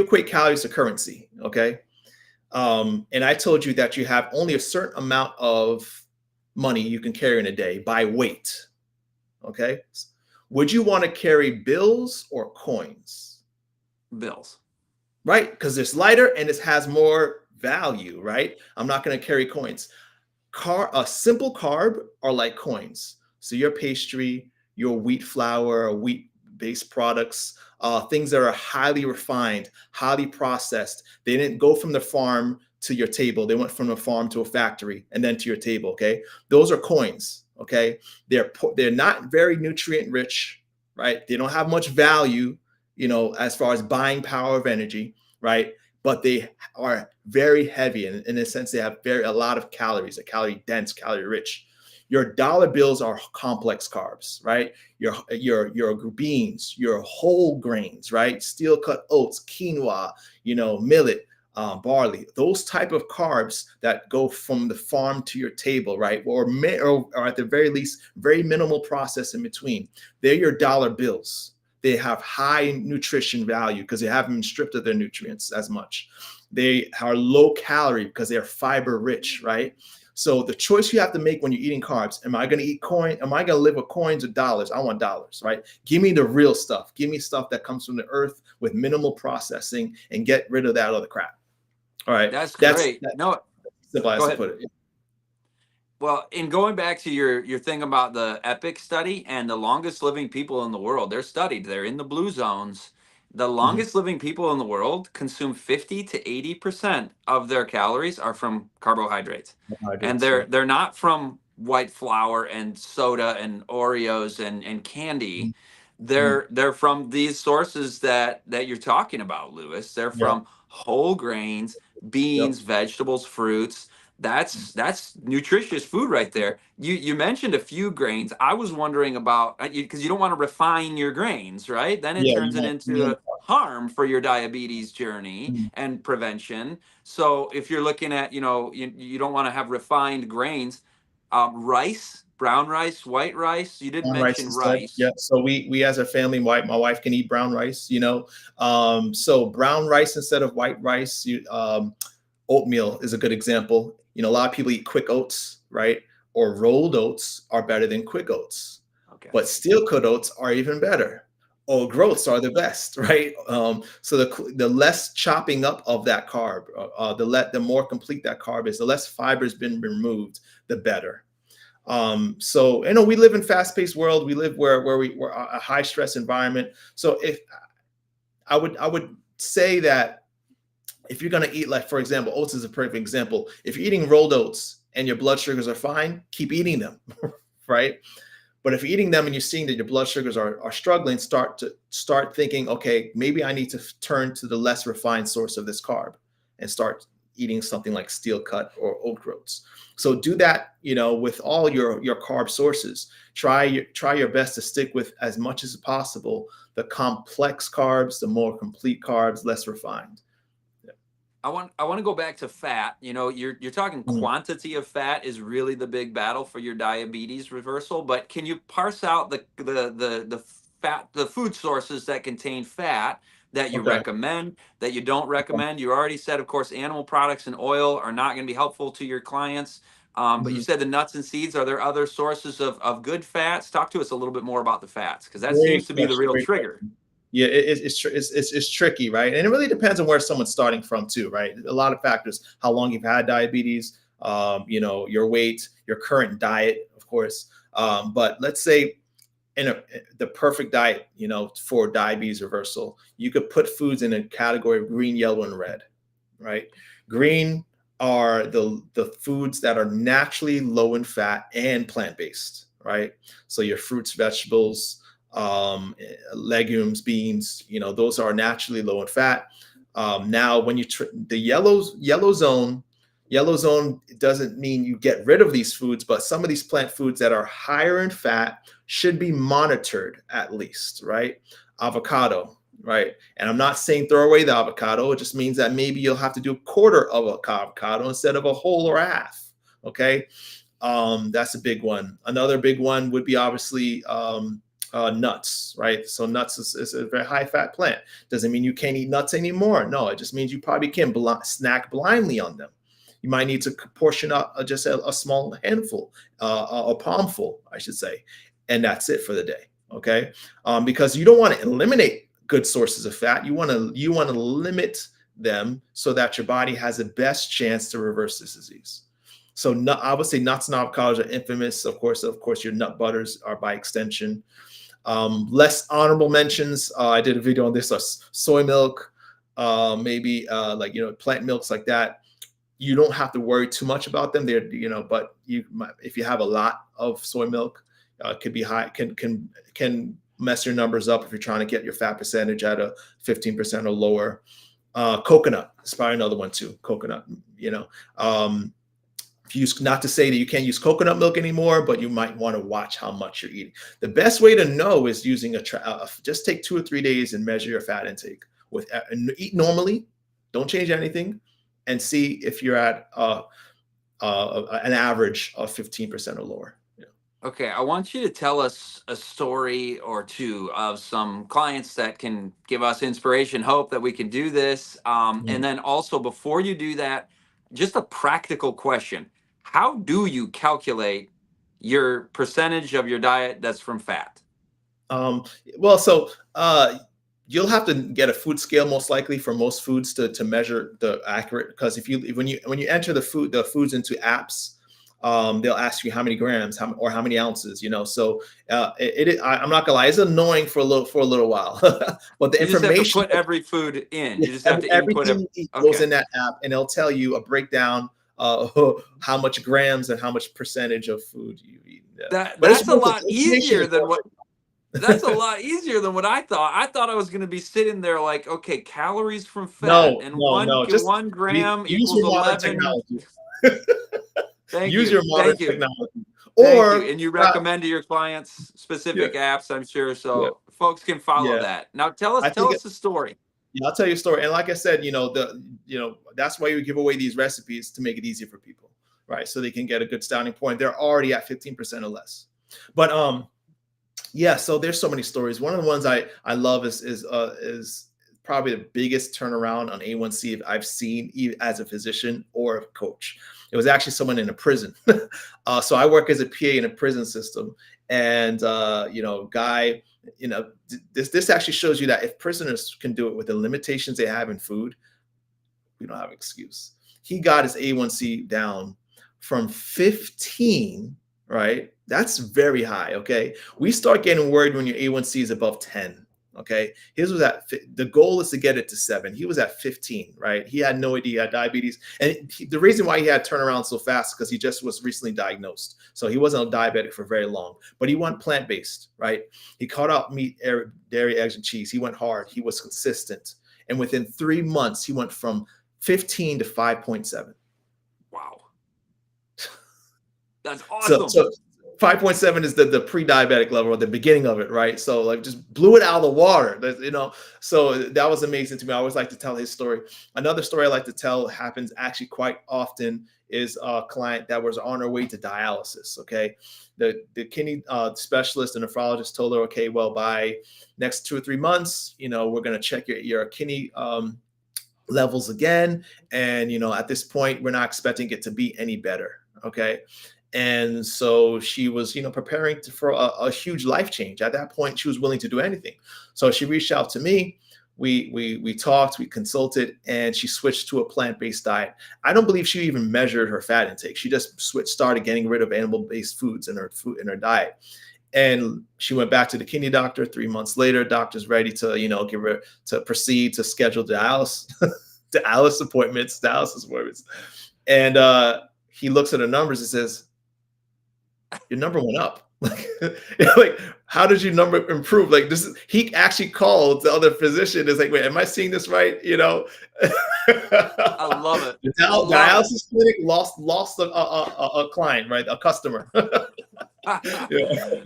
Speaker 2: equate calories to currency, okay, and I told you that you have only a certain amount of money you can carry in a day by weight, okay, would you want to carry bills or coins?
Speaker 1: Bills.
Speaker 2: Right, because it's lighter and it has more value, right? I'm not going to carry coins. A simple carb are like coins. So your pastry, your wheat flour, wheat based products, things that are highly refined, highly processed. They didn't go from the farm to your table. They went from the farm to a factory and then to your table. Okay, those are coins. Okay, they're not very nutrient rich, right? They don't have much value, as far as buying power of energy, right? But they are very heavy, and in a sense, they have a lot of calories, calorie dense, calorie rich. Your dollar bills are complex carbs, right? Your beans, your whole grains, right? Steel cut oats, quinoa, millet, barley, those type of carbs that go from the farm to your table, right? Or at the very least, very minimal process in between. They're your dollar bills. They have high nutrition value because they haven't been stripped of their nutrients as much. They are low calorie because they're fiber rich, right? So the choice you have to make when you're eating carbs, am I going to eat coin? Am I going to live with coins or dollars? I want dollars, right? Give me the real stuff. Give me stuff that comes from the earth with minimal processing and get rid of that other crap. All right.
Speaker 1: That's
Speaker 2: That's
Speaker 1: great. No,
Speaker 2: simple as
Speaker 1: go
Speaker 2: to
Speaker 1: ahead.
Speaker 2: put it.
Speaker 1: Well, in going back to your thing about the EPIC study and the longest living people in the world, they're studied. They're in the blue zones. The
Speaker 2: Mhm.
Speaker 1: longest living people in the world consume 50 to 80% of their calories are from carbohydrates. And
Speaker 2: Carbohydrates,
Speaker 1: they're
Speaker 2: yeah.
Speaker 1: they're not from white flour and soda and Oreos and
Speaker 2: Mhm.
Speaker 1: candy.
Speaker 2: Mhm.
Speaker 1: They're from these sources that you're talking about, Lewis. They're
Speaker 2: Yeah.
Speaker 1: from whole grains,
Speaker 2: Yep.
Speaker 1: beans, vegetables, fruits. That's nutritious food right there. You mentioned a few grains. I was wondering about, because you don't want to refine your grains, right? Then it
Speaker 2: Yeah.
Speaker 1: turns it into a harm for your diabetes journey
Speaker 2: Mhm.
Speaker 1: and prevention. So if you're looking at, you don't want to have refined grains. Rice, brown rice, white rice. You didn't
Speaker 2: Brown rice
Speaker 1: mention
Speaker 2: instead.
Speaker 1: rice.
Speaker 2: Yeah. So we as a family, my wife can eat brown rice. So brown rice instead of white rice. Oatmeal is a good example. A lot of people eat quick oats, right? Or rolled oats are better than quick oats,
Speaker 1: Okay.
Speaker 2: but steel cut oats are even better. Oat groats are the best, right? So the less chopping up of that carb, the more complete that carb is, the less fiber has been removed, the better. So we live in fast-paced world. We live we're a high stress environment. So if I would say that if you're going to eat, like, for example, oats is a perfect example. If you're eating rolled oats and your blood sugars are fine, keep eating them, right? But if you're eating them and you're seeing that your blood sugars are struggling, start thinking, okay, maybe I need to turn to the less refined source of this carb and start eating something like steel cut or oat groats. So do that, with all your carb sources. Try your best to stick with, as much as possible, the complex carbs, the more complete carbs, less refined.
Speaker 1: I want to go back to fat. You're talking
Speaker 2: Mm.
Speaker 1: quantity of fat is really the big battle for your diabetes reversal. But can you parse out the food sources that contain fat that you
Speaker 2: Okay.
Speaker 1: recommend, that you don't recommend? You already said, of course, animal products and oil are not going to be helpful to your clients. But you
Speaker 2: Mhm.
Speaker 1: said the nuts and seeds. Are there other sources of good fats? Talk to us a little bit more about the fats, because that seems
Speaker 2: Great
Speaker 1: to be the
Speaker 2: question.
Speaker 1: real
Speaker 2: Great
Speaker 1: trigger.
Speaker 2: question. Yeah, it's tricky, right? And it really depends on where someone's starting from too, right? A lot of factors: how long you've had diabetes, your weight, your current diet, of course. But let's say the perfect diet, for diabetes reversal, you could put foods in a category of green, yellow, and red, right? Green are the foods that are naturally low in fat and plant-based, right? So your fruits, vegetables, legumes, beans, those are naturally low in fat. Now, when the yellow zone doesn't mean you get rid of these foods, but some of these plant foods that are higher in fat should be monitored, at least, right? Avocado, right? And I'm not saying throw away the avocado. It just means that maybe you'll have to do a quarter of a avocado instead of a whole or a half. Okay. That's a big one. Another big one would be obviously nuts, right? So nuts is a very high fat plant. Doesn't mean you can't eat nuts anymore. No, it just means you probably can snack blindly on them. You might need to portion up just a small handful, a palmful, I should say, and that's it for the day. Okay, because you don't want to eliminate good sources of fat. You want to limit them so that your body has the best chance to reverse this disease. So I would say nuts and avocados are infamous. Of course, your nut butters are by extension. Less honorable mentions. I did a video on this. Soy milk, maybe like plant milks like that. You don't have to worry too much about them. But if you have a lot of soy milk, could be high. Can mess your numbers up if you're trying to get your fat percentage at a 15% or lower. Coconut is probably another one too. Coconut, not to say that you can't use coconut milk anymore, but you might want to watch how much you're eating. The best way to know is using just take 2 or 3 days and measure your fat intake and eat normally. Don't change anything, and see if you're at an average of 15% or lower. Yeah.
Speaker 1: Okay, I want you to tell us a story or two of some clients that can give us inspiration, hope that we can do this. And
Speaker 2: Mm.
Speaker 1: then also, before you do that, just a practical question. How do you calculate your percentage of your diet that's from fat?
Speaker 2: Um, well, so you'll have to get a food scale most likely for most foods to measure the accurate. Because when you enter the foods into apps, they'll ask you how many grams, or how many ounces. So I'm not gonna lie, it's annoying for a little while, but the
Speaker 1: You just have to
Speaker 2: information,
Speaker 1: put every food in.
Speaker 2: yeah,
Speaker 1: You just have to input
Speaker 2: everything
Speaker 1: it.
Speaker 2: you eat goes
Speaker 1: Okay.
Speaker 2: in that app, and it'll tell you a breakdown how much grams and how much percentage of food you eat. Yeah.
Speaker 1: That
Speaker 2: But it's
Speaker 1: that's a
Speaker 2: worth it.
Speaker 1: lot
Speaker 2: The information
Speaker 1: easier
Speaker 2: is
Speaker 1: than
Speaker 2: worth
Speaker 1: what That's a lot easier than what I thought. I thought I was going to be sitting there like, okay, calories from fat,
Speaker 2: No,
Speaker 1: and
Speaker 2: no, no. Just
Speaker 1: 1 gram
Speaker 2: use
Speaker 1: equals
Speaker 2: your modern
Speaker 1: 11.
Speaker 2: technology.
Speaker 1: Thank
Speaker 2: Use
Speaker 1: you,
Speaker 2: your modern
Speaker 1: thank you,
Speaker 2: technology.
Speaker 1: thank you.
Speaker 2: Or
Speaker 1: And you
Speaker 2: uh,
Speaker 1: recommend to your clients
Speaker 2: yeah,
Speaker 1: specific apps, I'm sure,
Speaker 2: yeah,
Speaker 1: so folks can follow
Speaker 2: yeah.
Speaker 1: that. Now, tell us,
Speaker 2: I
Speaker 1: tell
Speaker 2: think
Speaker 1: us the story.
Speaker 2: yeah, I'll tell you a story. And like I said, that's why we give away these recipes, to make it easier for people, right? So they can get a good starting point. They're already at 15% or less. But yeah, so there's so many stories. One of the ones I love is probably the biggest turnaround on A1C I've seen, as a physician or a coach. It was actually someone in a prison. So I work as a PA in a prison system, and guy, this actually shows you that if prisoners can do it with the limitations they have in food, we don't have an excuse. He got his A1C down from 15, right? That's very high, okay? We start getting worried when your A1C is above 10, Okay, his was the goal is to get it to 7. He was at 15, right? He had no idea he had diabetes, and the reason why he had turnaround so fast because he just was recently diagnosed. So he wasn't a diabetic for very long, but he went plant based, right? He cut out meat, dairy, eggs, and cheese. He went hard. He was consistent, and within 3 months, he went from 15 to 5.7.
Speaker 1: Wow. That's
Speaker 2: So,
Speaker 1: awesome.
Speaker 2: so 5.7 is the pre-diabetic level or the beginning of it, right? So like just blew it out of the water, you know. So that was amazing to me. I always like to tell his story. Another story I like to tell happens actually quite often is a client that was on her way to dialysis. Okay, the kidney specialist and nephrologist told her, okay, well, by next 2 or 3 months, you know, we're going to check your kidney levels again, and you know, at this point, we're not expecting it to be any better. Okay. And so she was, you know, preparing for a huge life change. At that point, she was willing to do anything. So she reached out to me. We talked, we consulted, and she switched to a plant-based diet. I don't believe she even measured her fat intake. She just started getting rid of animal-based foods in her diet. And she went back to the kidney doctor 3 months later. Doctor's ready to, you know, give her to proceed to schedule dialysis appointments. And he looks at her numbers and says, your number went up. Like, how did your number improve? Like this he actually called the other physician. Is like, wait, am I seeing this right? You know,
Speaker 1: I love it.
Speaker 2: the
Speaker 1: Love
Speaker 2: dialysis clinic lost a client, right? A customer.
Speaker 1: it.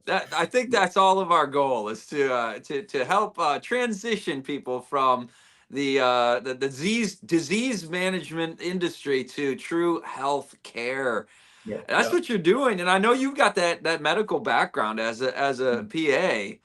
Speaker 2: Yeah.
Speaker 1: I think that's all of our goal is to help transition people from the disease management industry to true health care.
Speaker 2: Yeah.
Speaker 1: That's
Speaker 2: Yeah.
Speaker 1: what you're doing, and I know you've got that medical background as a
Speaker 2: Mhm.
Speaker 1: PA.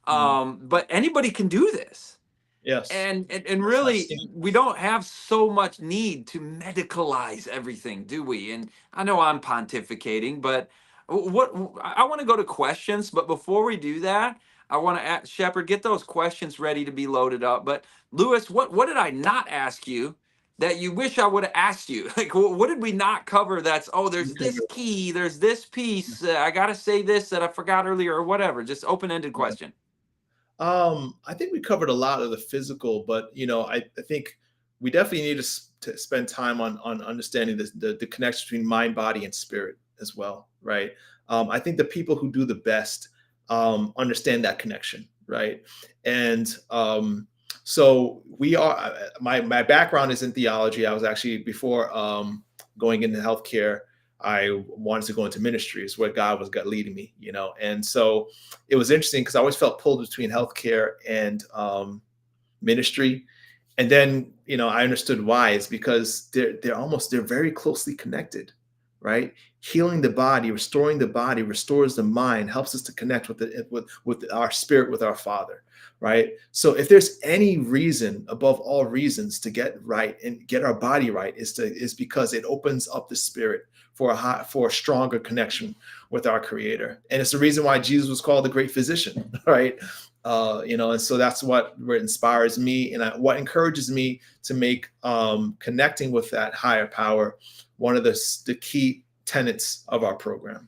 Speaker 2: Mhm.
Speaker 1: But anybody can do this.
Speaker 2: Yes.
Speaker 1: And
Speaker 2: That's not
Speaker 1: really,
Speaker 2: stigma.
Speaker 1: we don't have so much need to medicalize everything, do we? And I know I'm pontificating, but what I want to go to questions. But before we do that, I want to ask Shepard, get those questions ready to be loaded up. But Lewis, what did I not ask you that you wish I would have asked you? Like, what did we not cover? That's there's this key, there's this piece. I got to say this that I forgot earlier, or whatever. Just open-ended question.
Speaker 2: I think we covered a lot of the physical, but you know, I think we definitely need to spend time on understanding the connection between mind, body, and spirit as well, right? I think the people who do the best understand that connection, right? And so we are. My background is in theology. I was actually before going into healthcare. I wanted to go into ministry is where God was leading me, you know. And so it was interesting because I always felt pulled between healthcare and ministry. And then, you know, I understood why. It's because they're very closely connected, right? Healing the body, restoring the body, restores the mind, helps us to connect with our spirit, with our Father, right? So if there's any reason above all reasons to get right and get our body right, is because it opens up the spirit for a stronger connection with our Creator. And it's the reason why Jesus was called the great physician, right? You know, and so that's what inspires me, and what encourages me to make connecting with that higher power one of the key tenets of our program.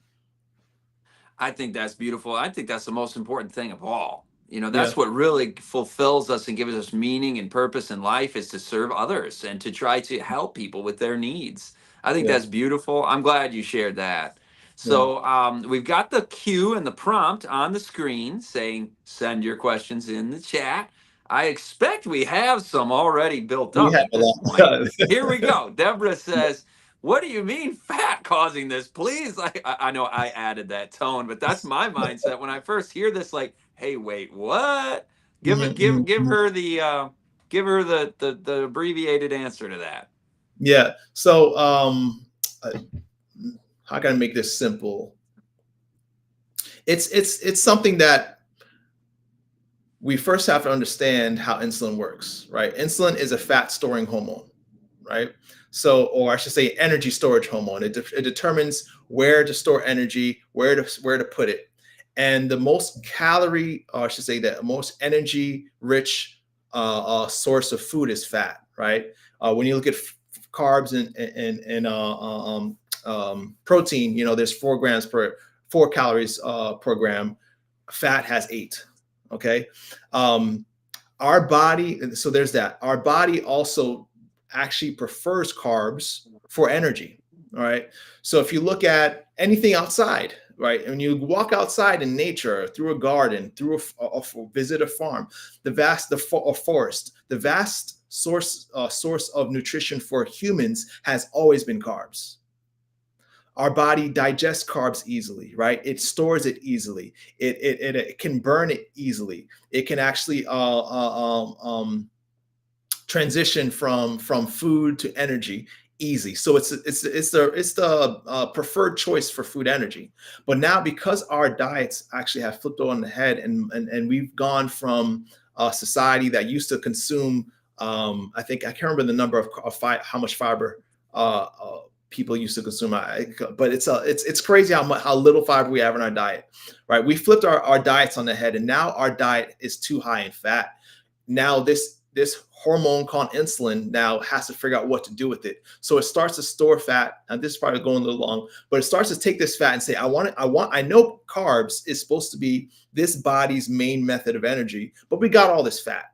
Speaker 1: I think that's beautiful. I think that's the most important thing of all. You know,
Speaker 2: Yeah,
Speaker 1: that's what really fulfills us and gives us meaning and purpose in life is to serve others and to try to help people with their needs. I think
Speaker 2: yeah,
Speaker 1: that's beautiful. I'm glad you shared that.
Speaker 2: yeah.
Speaker 1: So we've got the cue and the prompt on the screen saying send your questions in the chat. I expect we have some already built
Speaker 2: We
Speaker 1: up
Speaker 2: have
Speaker 1: at
Speaker 2: a
Speaker 1: this point.
Speaker 2: lot.
Speaker 1: Here we go. Deborah says, what do you mean fat causing this? Please, I know I added that tone, but that's my mindset when I first hear this. Like, hey, wait, what? Give
Speaker 2: Mhm,
Speaker 1: it,
Speaker 2: mhm,
Speaker 1: give
Speaker 2: mhm.
Speaker 1: her the abbreviated answer to that.
Speaker 2: Yeah. So, uh, how can I make this simple? It's something that we first have to understand how insulin works, right? Insulin is a fat storing hormone, right? So, or I should say, energy storage hormone. It determines where to store energy, where to put it, and the most calorie, or I should say, the most energy rich source of food is fat, right? When you look at carbs and protein, you know, there's 4 calories per gram. Fat has 8. Okay. Um, our body, so there's that. Our body also actually prefers carbs for energy. All right. So if you look at anything outside, right, when you walk outside in nature, through a garden, through visit a farm, a forest, the vast source of nutrition for humans has always been carbs. Our body digests carbs easily, right? It stores it easily. It can burn it easily. It can actually transition from food to energy easy. So it's the preferred choice for food energy. But now, because our diets actually have flipped on the head, and we've gone from a society that used to consume, I think I can't remember the number of how much fiber people used to consume. But it's crazy how little fiber we have in our diet, right? We flipped our diets on the head, and now our diet is too high in fat. Now this hormone called insulin now has to figure out what to do with it. So it starts to store fat. And this is probably going a little long, but it starts to take this fat and say, I know carbs is supposed to be this body's main method of energy, but we got all this fat,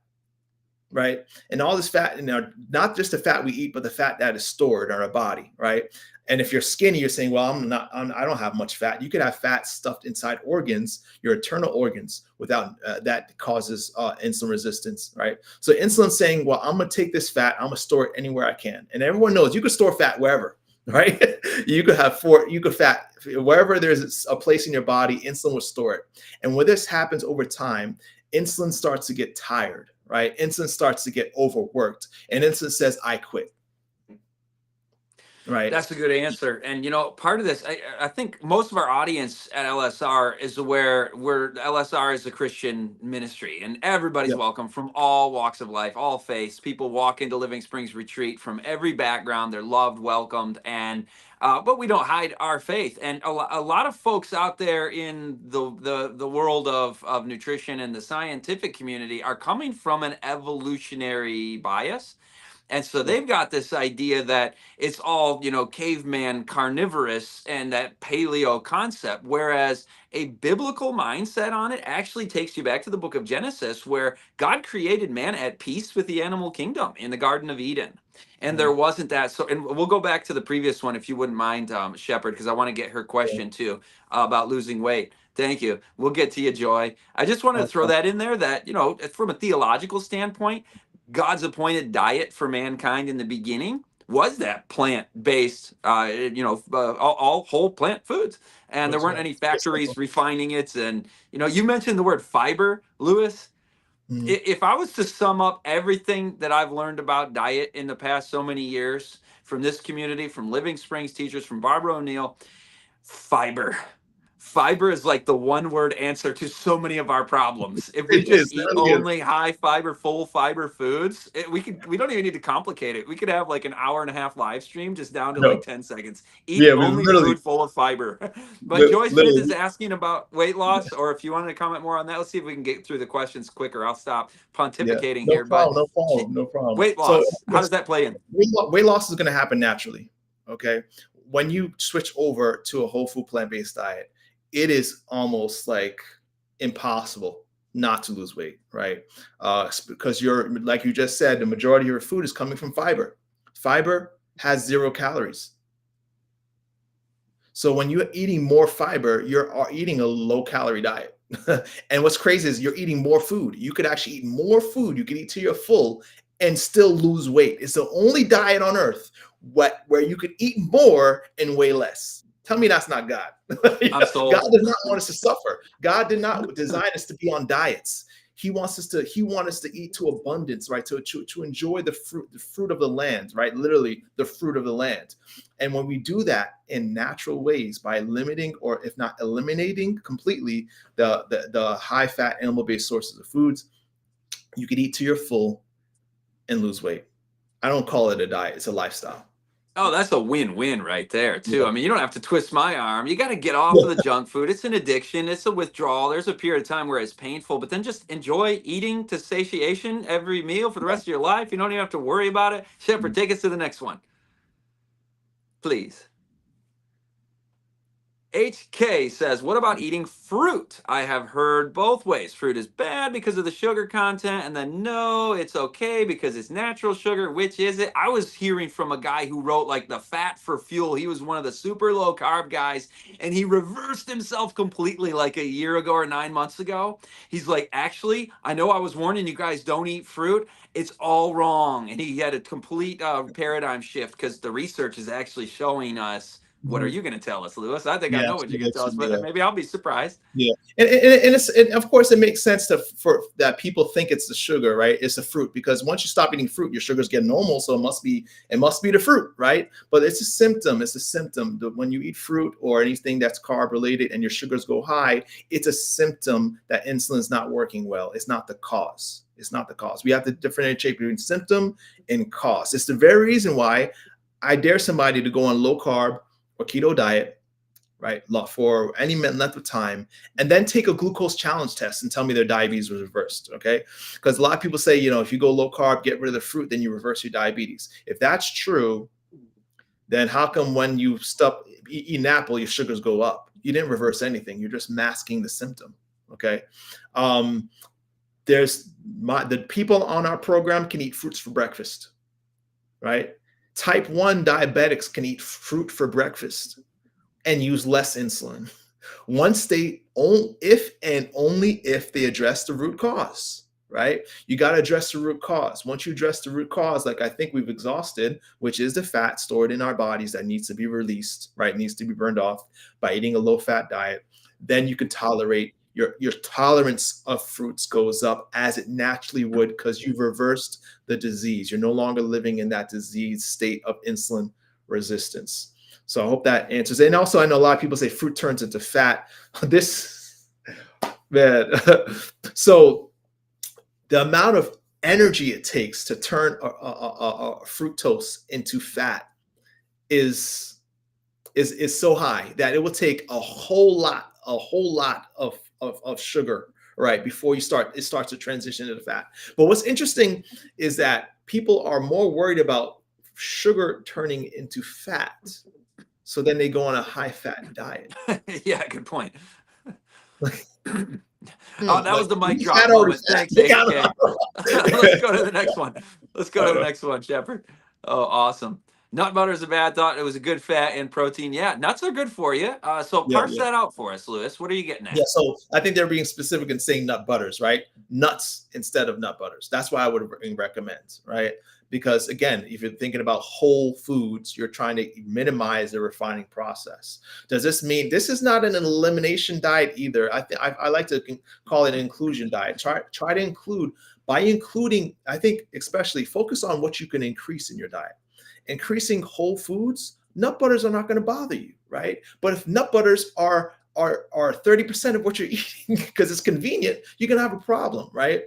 Speaker 2: right? And all this fat, and not just the fat we eat, but the fat that is stored in our body, right? And if you're skinny, you're saying, well, I don't have much fat. You could have fat stuffed inside organs, your internal organs, without that causes insulin resistance, right? So insulin's saying, well, I'm gonna take this fat, I'm gonna store it anywhere I can. And everyone knows you can store fat wherever, right? You could fat wherever there's a place in your body, insulin will store it. And when this happens over time, insulin starts to get tired, right? Insulin starts to get overworked, and insulin says, I quit. Right.
Speaker 1: That's a good answer. And part of this, I think most of our audience at LSR is aware LSR is a Christian ministry, and everybody's
Speaker 2: Yep.
Speaker 1: welcome from all walks of life, all faiths. People walk into Living Springs Retreat from every background. They're loved, welcomed, and but we don't hide our faith. And a lot of folks out there in the world of nutrition and the scientific community are coming from an evolutionary bias. And so
Speaker 2: Yep.
Speaker 1: they've got this idea that it's all, caveman carnivorous and that paleo concept. Whereas a biblical mindset on it actually takes you back to the book of Genesis, where God created man at peace with the animal kingdom in the Garden of Eden. And there
Speaker 2: Mhm.
Speaker 1: wasn't that. So, and we'll go back to the previous one if you wouldn't mind, Shepard, because I want to get her
Speaker 2: Yeah.
Speaker 1: question too about losing weight. Thank you. We'll get to you, Joy. I just wanted to throw
Speaker 2: Okay.
Speaker 1: that in there that, from a theological standpoint, God's appointed diet for mankind in the beginning was that plant-based, all whole plant foods, and there
Speaker 2: That's
Speaker 1: weren't
Speaker 2: right.
Speaker 1: any
Speaker 2: Very simple.
Speaker 1: factories refining it. And you mentioned the word fiber, Lewis.
Speaker 2: Mhm.
Speaker 1: If I was to sum up everything that I've learned about diet in the past so many years from this community, from Living Springs teachers, from Barbara O'Neill, fiber. Fiber is like the one word answer to so many of our problems. If we
Speaker 2: It
Speaker 1: just
Speaker 2: is. It
Speaker 1: eat
Speaker 2: really is.
Speaker 1: only high fiber, full fiber foods, we don't even need to complicate it. We could have like an hour and a half live stream just down to like
Speaker 2: No.
Speaker 1: 10 seconds. Eat
Speaker 2: Yeah, we
Speaker 1: only
Speaker 2: literally,
Speaker 1: food full of fiber. But Joy Smith is
Speaker 2: literally.
Speaker 1: asking about weight loss, or if you wanted to comment more on that, let's see if we can get through the questions quicker. I'll stop
Speaker 2: Yeah.
Speaker 1: pontificating
Speaker 2: No
Speaker 1: here. But
Speaker 2: problem. No problem. No problem.
Speaker 1: weight
Speaker 2: So
Speaker 1: loss, how does that play in?
Speaker 2: weight loss is going to happen naturally. Okay. When you switch over to a whole food plant-based diet, it is almost like impossible not to lose weight, right? Because like you just said, the majority of your food is coming from fiber. Fiber has 0 calories. So when you're eating more fiber, you're eating a low calorie diet. And what's crazy is you're eating more food. You could actually eat more food. You could eat till you're full and still lose weight. It's the only diet on earth where you could eat more and weigh less. Tell me that's not God.
Speaker 1: I'm
Speaker 2: God
Speaker 1: sold.
Speaker 2: does not want us to suffer. God did not design us to be on diets. He wants us to eat to abundance, right? To enjoy the fruit of the land, right? Literally the fruit of the land. And when we do that in natural ways by limiting, or if not eliminating completely, the high fat animal based sources of foods, you can eat to your full and lose weight. I don't call it a diet; it's a lifestyle.
Speaker 1: Oh, that's a win-win right there, too.
Speaker 2: Yeah.
Speaker 1: I mean, you don't have to twist my arm. You got to get off of the
Speaker 2: Yeah.
Speaker 1: junk food. It's an addiction. It's a withdrawal. There's a period of time where it's painful, but then just enjoy eating to satiation every meal for the rest of your life. You don't even have to worry about it. Shepard, take us to the next one, please. HK says, what about eating fruit? I have heard both ways. Fruit is bad because of the sugar content, and then no, it's okay because it's natural sugar. Which is it? I was hearing from a guy who wrote like the fat for fuel. He was one of the super low carb guys, and he reversed himself completely like a year ago or 9 months ago. He's like, actually, I know I was warning you guys don't eat fruit. It's all wrong. And he had a complete paradigm shift because the research is actually showing us. What are
Speaker 2: Mhm.
Speaker 1: you going to tell us, Lewis? I think I
Speaker 2: Yeah,
Speaker 1: know what you're going to tell us, but
Speaker 2: absolutely.
Speaker 1: maybe I'll be surprised.
Speaker 2: Yeah, and of course it makes sense for that people think it's the sugar, right? It's the fruit because once you stop eating fruit, your sugars get normal, so it must be the fruit, right? But it's a symptom. It's a symptom. When you eat fruit or anything that's carb related and your sugars go high, it's a symptom that insulin's not working well. It's not the cause. It's not the cause. We have to differentiate between symptom and cause. It's the very reason why I dare somebody to go on low carb or keto diet, right, for any length of time, and then take a glucose challenge test and tell me their diabetes was reversed. Okay, because a lot of people say, if you go low carb, get rid of the fruit, then you reverse your diabetes. If that's true, then how come when you stop eating apple, your sugars go up? You didn't reverse anything. You're just masking the symptom. Okay. The people on our program can eat fruits for breakfast, right? Type 1 diabetics can eat fruit for breakfast and use less insulin once if and only if they address the root cause, right? You got to address the root cause. Once you address the root cause, like I think we've exhausted, which is the fat stored in our bodies that needs to be released, right? Needs to be burned off by eating a low fat diet, then you can tolerate your tolerance of fruits goes up as it naturally would because you've reversed the disease. You're no longer living in that disease state of insulin resistance. So I hope that answers. And also, I know a lot of people say fruit turns into fat. This, man. So the amount of energy it takes to turn fructose into fat is so high that it will take a whole lot of sugar, right, before it starts to transition into fat. But what's interesting is that people are more worried about sugar turning into fat, so then they go on a high fat diet.
Speaker 1: Yeah, good point.
Speaker 2: Like,
Speaker 1: Oh, that was
Speaker 2: like
Speaker 1: the mic
Speaker 2: we
Speaker 1: drop
Speaker 2: had already
Speaker 1: moment. Thanks,
Speaker 2: look out.
Speaker 1: HK. Let's go to the next one. Let's go to the next one, Shepard. Oh, awesome. Nut butter is a bad thought. It was a good fat and protein. Yeah, nuts are good for you. So
Speaker 2: Yeah,
Speaker 1: parse
Speaker 2: yeah.
Speaker 1: that out for us, Lewis. What are you getting
Speaker 2: Yeah,
Speaker 1: at?
Speaker 2: so I think they're being specific in saying nut butters, right? Nuts instead of nut butters. That's why I would recommend, right? Because again, if you're thinking about whole foods, you're trying to minimize the refining process. Does this mean this is not an elimination diet either? I like to call it an inclusion diet. Try to include by including. I think especially focus on what you can increase in your diet. Increasing whole foods, nut butters are not going to bother you, right? But if nut butters are 30% of what you're eating because it's convenient, you're gonna have a problem, right?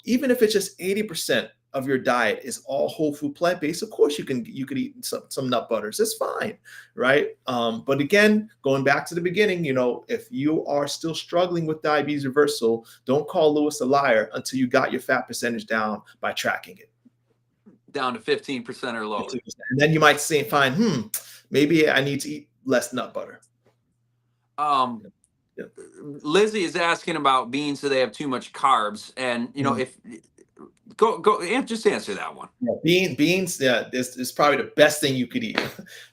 Speaker 2: Even if it's just 80% of your diet is all whole food plant-based, of course you could eat some nut butters. It's fine, right? But again, going back to the beginning, if you are still struggling with diabetes reversal, don't call Lewis a liar until you got your fat percentage down by tracking it.
Speaker 1: Down to 15% or lower.
Speaker 2: 15%. And then you might find, maybe I need to eat less nut butter. Yeah.
Speaker 1: Lizzie is asking about beans, so they have too much carbs, and if go and just answer that one.
Speaker 2: Yeah, beans, yeah, this is probably the best thing you could eat.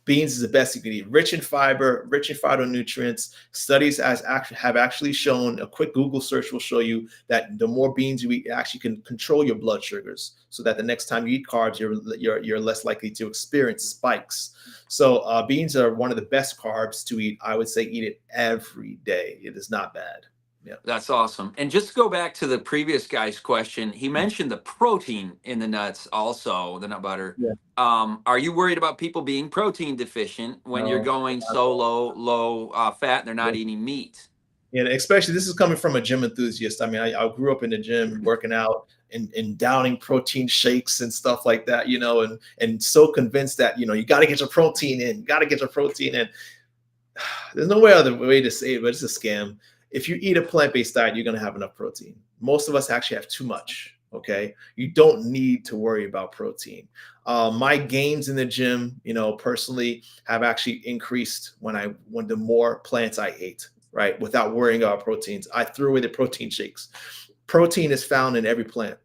Speaker 2: Beans is the best you could eat. Rich in fiber, rich in phytonutrients. Studies have actually shown, a quick Google search will show you that the more beans you eat, it actually can control your blood sugars, so that the next time you eat carbs, you're less likely to experience spikes. So beans are one of the best carbs to eat. I would say eat it every day. It is not bad. Yeah.
Speaker 1: That's awesome. And just to go back to the previous guy's question, he mentioned the protein in the nuts, also the nut butter.
Speaker 2: Yeah.
Speaker 1: Are you worried about people being protein deficient when you're
Speaker 2: No.
Speaker 1: going so low fat and they're not eating meat?
Speaker 2: And especially this is coming from a gym enthusiast. I mean, I grew up in the gym working out and downing protein shakes and stuff like that, and so convinced that, you got to get your protein in, There's no other way to say it, but it's a scam. If you eat a plant-based diet, you're going to have enough protein. Most of us actually have too much. Okay, you don't need to worry about protein. My gains in the gym, personally, have actually increased when the more plants I ate, right, without worrying about proteins. I threw away the protein shakes. Protein is found in every plant.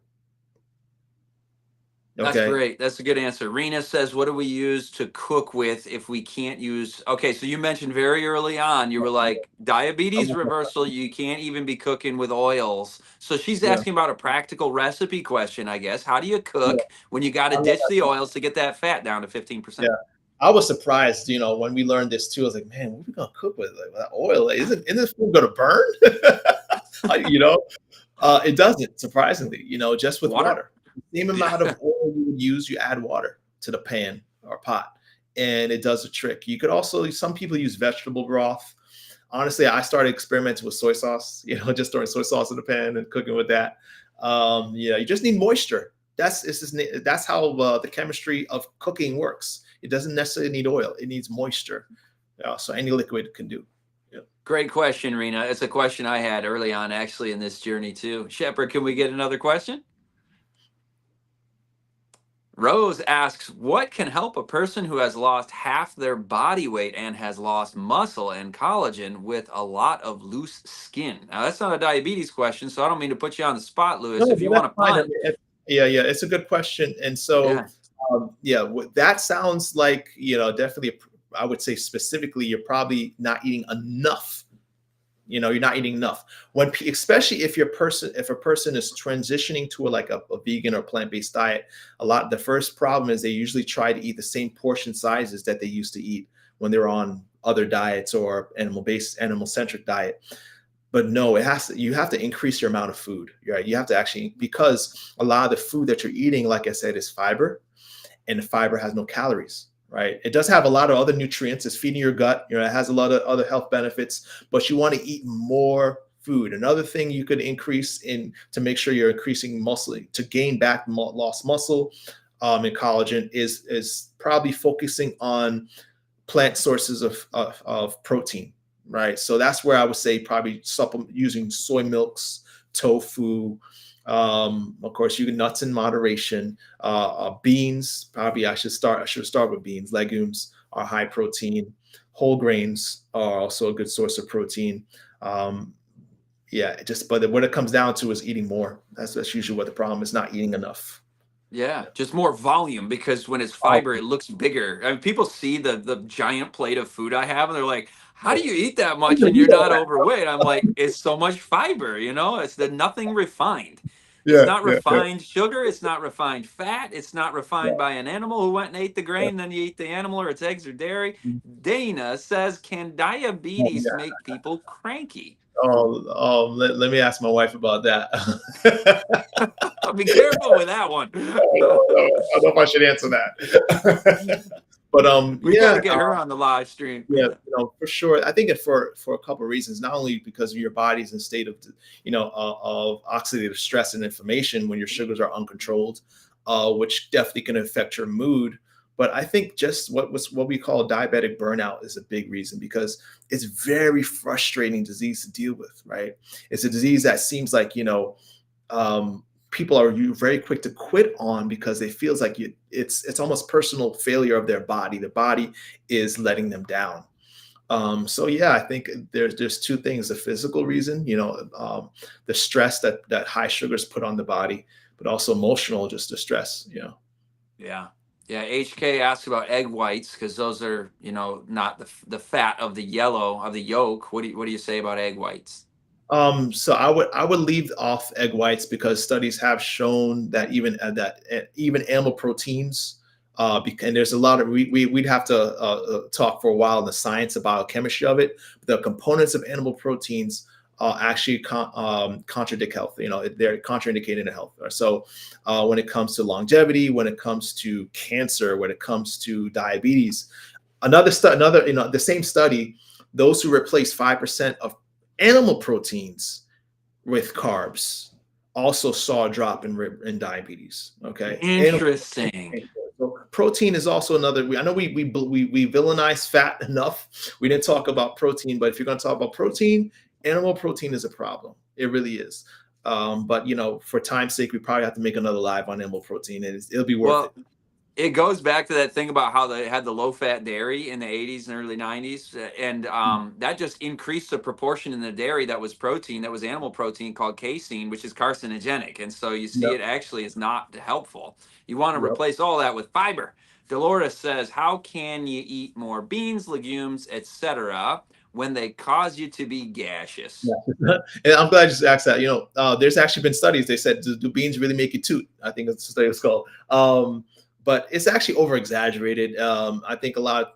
Speaker 1: That's
Speaker 2: Okay.
Speaker 1: great. That's a good answer. Rena says, what do we use to cook with if we can't use? Okay, so you mentioned very early on, you were like, diabetes reversal, you can't even be cooking with oils. So she's
Speaker 2: Yeah.
Speaker 1: asking about a practical recipe question, I guess. How do you
Speaker 2: Yeah.
Speaker 1: cook when you got to
Speaker 2: I love
Speaker 1: ditch the
Speaker 2: that.
Speaker 1: oils to get that fat down to
Speaker 2: Yeah.
Speaker 1: 15%?
Speaker 2: I was surprised, when we learned this too. I was like, man, what are we gonna cook with? Like that oil? Like, isn't this food gonna burn? You know, it doesn't, surprisingly, just with
Speaker 1: Water?
Speaker 2: water. The same
Speaker 1: Yeah.
Speaker 2: amount of oil you would use, you add water to the pan or pot, and it does a trick. You could also, some people use vegetable broth. Honestly, I started experimenting with soy sauce, just throwing soy sauce in the pan and cooking with that. You just need moisture. That's how the chemistry of cooking works. It doesn't necessarily need oil; it needs moisture. So any liquid can do. Yeah.
Speaker 1: Great question, Rena. It's a question I had early on, actually, in this journey, too. Shepard, can we get another question? Rose asks, what can help a person who has lost half their body weight and has lost muscle and collagen with a lot of loose skin? Now, that's not a diabetes question, so I don't mean to put you on the spot, Lewis.
Speaker 2: No,
Speaker 1: If
Speaker 2: but
Speaker 1: you want
Speaker 2: that's
Speaker 1: to
Speaker 2: fine. I
Speaker 1: punt,
Speaker 2: mean, yeah, it's a good question. And so,
Speaker 1: yeah.
Speaker 2: yeah, that sounds like, definitely, I would say specifically, you're probably not eating enough. You're not eating enough. Especially if if a person is transitioning to a vegan or plant-based diet, the first problem is they usually try to eat the same portion sizes that they used to eat when they were on other diets or animal-centric diet. But no, you have to increase your amount of food. Right? You have to actually, because a lot of the food that you're eating, like I said, is fiber, and the fiber has no calories. Right? It does have a lot of other nutrients. It's feeding your gut. It has a lot of other health benefits, but you want to eat more food. Another thing you could increase in to make sure you're increasing muscle, to gain back lost muscle and collagen, is probably focusing on plant sources of protein, right? So that's where I would say probably supplement using soy milks, tofu. Of course, you can nuts in moderation. Beans, probably I should start with beans. Legumes are high protein. Whole grains are also a good source of protein. Yeah, but what it comes down to is eating more. That's usually what the problem is, not eating enough.
Speaker 1: Yeah, just more volume because when it's fiber, it looks bigger. I mean, people see the giant plate of food I have, and they're like, "How do you eat that much and you're not overweight?" I'm like, "It's so much fiber, you know. It's nothing refined. It's
Speaker 2: Yeah,
Speaker 1: not
Speaker 2: yeah, yeah.
Speaker 1: refined sugar. It's not refined fat. It's not refined by an animal who went and ate the grain, then you eat the animal, or it's eggs or dairy." Dana says, "Can diabetes
Speaker 2: Yeah.
Speaker 1: make people cranky?"
Speaker 2: Let me ask my wife about that.
Speaker 1: I'll be careful with that one.
Speaker 2: I don't know if I should answer that. But
Speaker 1: We got
Speaker 2: yeah,
Speaker 1: to get her on the live stream.
Speaker 2: yeah, for sure. I think for a couple of reasons, not only because your body's in state of of oxidative stress and inflammation when your sugars are uncontrolled, which definitely can affect your mood. But I think just what we call diabetic burnout is a big reason, because it's very frustrating disease to deal with, right? It's a disease that seems like people are very quick to quit on because it feels like it's almost personal failure of their body. The body is letting them down. So yeah, I think there's two things: the physical reason, the stress that high sugars put on the body, but also emotional, just the stress.
Speaker 1: Yeah. Yeah. HK asks about egg whites because those are, not the fat of the yellow of the yolk. What do you say about egg whites?
Speaker 2: So I would leave off egg whites, because studies have shown that even animal proteins, and there's a lot of we'd have to talk for a while in the science, the biochemistry of it. The components of animal proteins actually contradict health. They're contraindicated in health. So when it comes to longevity, when it comes to cancer, when it comes to diabetes, the same study, those who replace 5% of animal proteins with carbs also saw a drop in diabetes. Okay,
Speaker 1: Interesting.
Speaker 2: so protein is also another. I know we villainize fat enough. We didn't talk about protein, but if you're going to talk about protein, animal protein is a problem. It really is. But for time's sake, we probably have to make another live on animal protein, and it'll be worth it.
Speaker 1: Well, it goes back to that thing about how they had the low fat dairy in the 80s and early 90s. And that just increased the proportion in the dairy that was protein, that was animal protein called casein, which is carcinogenic. And so you see
Speaker 2: Yep.
Speaker 1: it actually is not helpful. You want to
Speaker 2: Yep.
Speaker 1: replace all that with fiber. Dolores says, how can you eat more beans, legumes, etc., when they cause you to be gaseous?
Speaker 2: Yeah. And I'm glad you just asked that. There's actually been studies. They said, do beans really make you toot? I think that's the study was called. But it's actually over exaggerated. I think a lot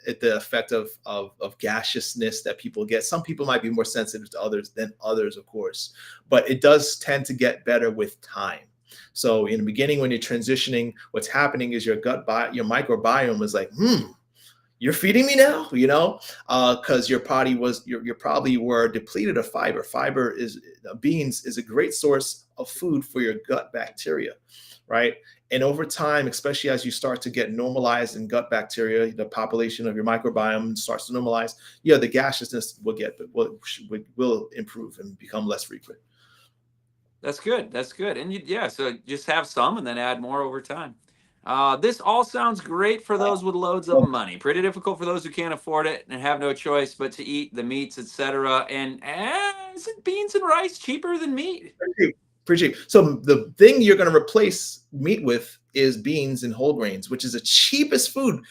Speaker 2: at the effect of gaseousness that people get. Some people might be more sensitive to others than others, of course, but it does tend to get better with time. So in the beginning, when you're transitioning, what's happening is your your microbiome is like, you're feeding me now, because your body was, you probably were depleted of fiber. Beans is a great source of food for your gut bacteria, right? And over time, especially as you start to get normalized in gut bacteria, the population of your microbiome starts to normalize. Yeah, the gaseousness will improve and become less frequent.
Speaker 1: That's good. That's good. And so just have some and then add more over time. This all sounds great for those with loads of money. Pretty difficult for those who can't afford it and have no choice but to eat the meats, etc. And isn't beans and rice cheaper than meat?
Speaker 2: Pretty cheap. So the thing you're going to replace meat with is beans and whole grains, which is the cheapest food.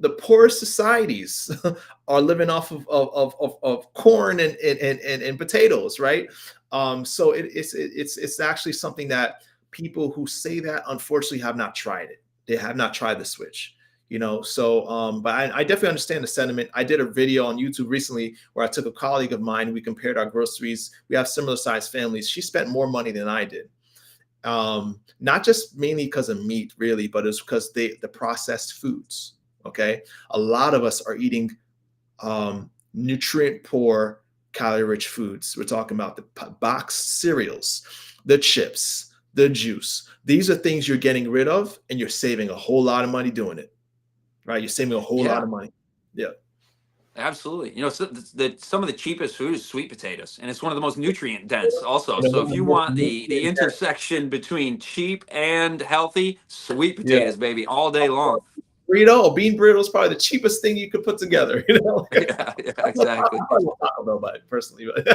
Speaker 2: The poorest societies are living off of corn and potatoes, right? So it's actually something that people who say that unfortunately have not tried it. They have not tried the switch. But I definitely understand the sentiment. I did a video on YouTube recently where I took a colleague of mine. We compared our groceries. We have similar sized families. She spent more money than I did. Not just mainly because of meat, really, but it's because the processed foods. Okay. A lot of us are eating nutrient poor, calorie rich foods. We're talking about the boxed cereals, the chips, the juice. These are things you're getting rid of, and you're saving a whole lot of money doing it. Right? You're saving a whole lot
Speaker 1: Yeah,
Speaker 2: of money. Yeah.
Speaker 1: absolutely. Some of the cheapest food is sweet potatoes, and it's one of the most nutrient dense also.
Speaker 2: And
Speaker 1: So
Speaker 2: one of
Speaker 1: if
Speaker 2: the
Speaker 1: you
Speaker 2: most
Speaker 1: want the
Speaker 2: nutrient dense.
Speaker 1: intersection between cheap and healthy, sweet
Speaker 2: Yeah.
Speaker 1: potatoes, baby, all day long.
Speaker 2: Burrito, a bean burrito is probably the cheapest thing you could put together.
Speaker 1: Yeah, yeah, exactly.
Speaker 2: I love Taco Bell, but personally, but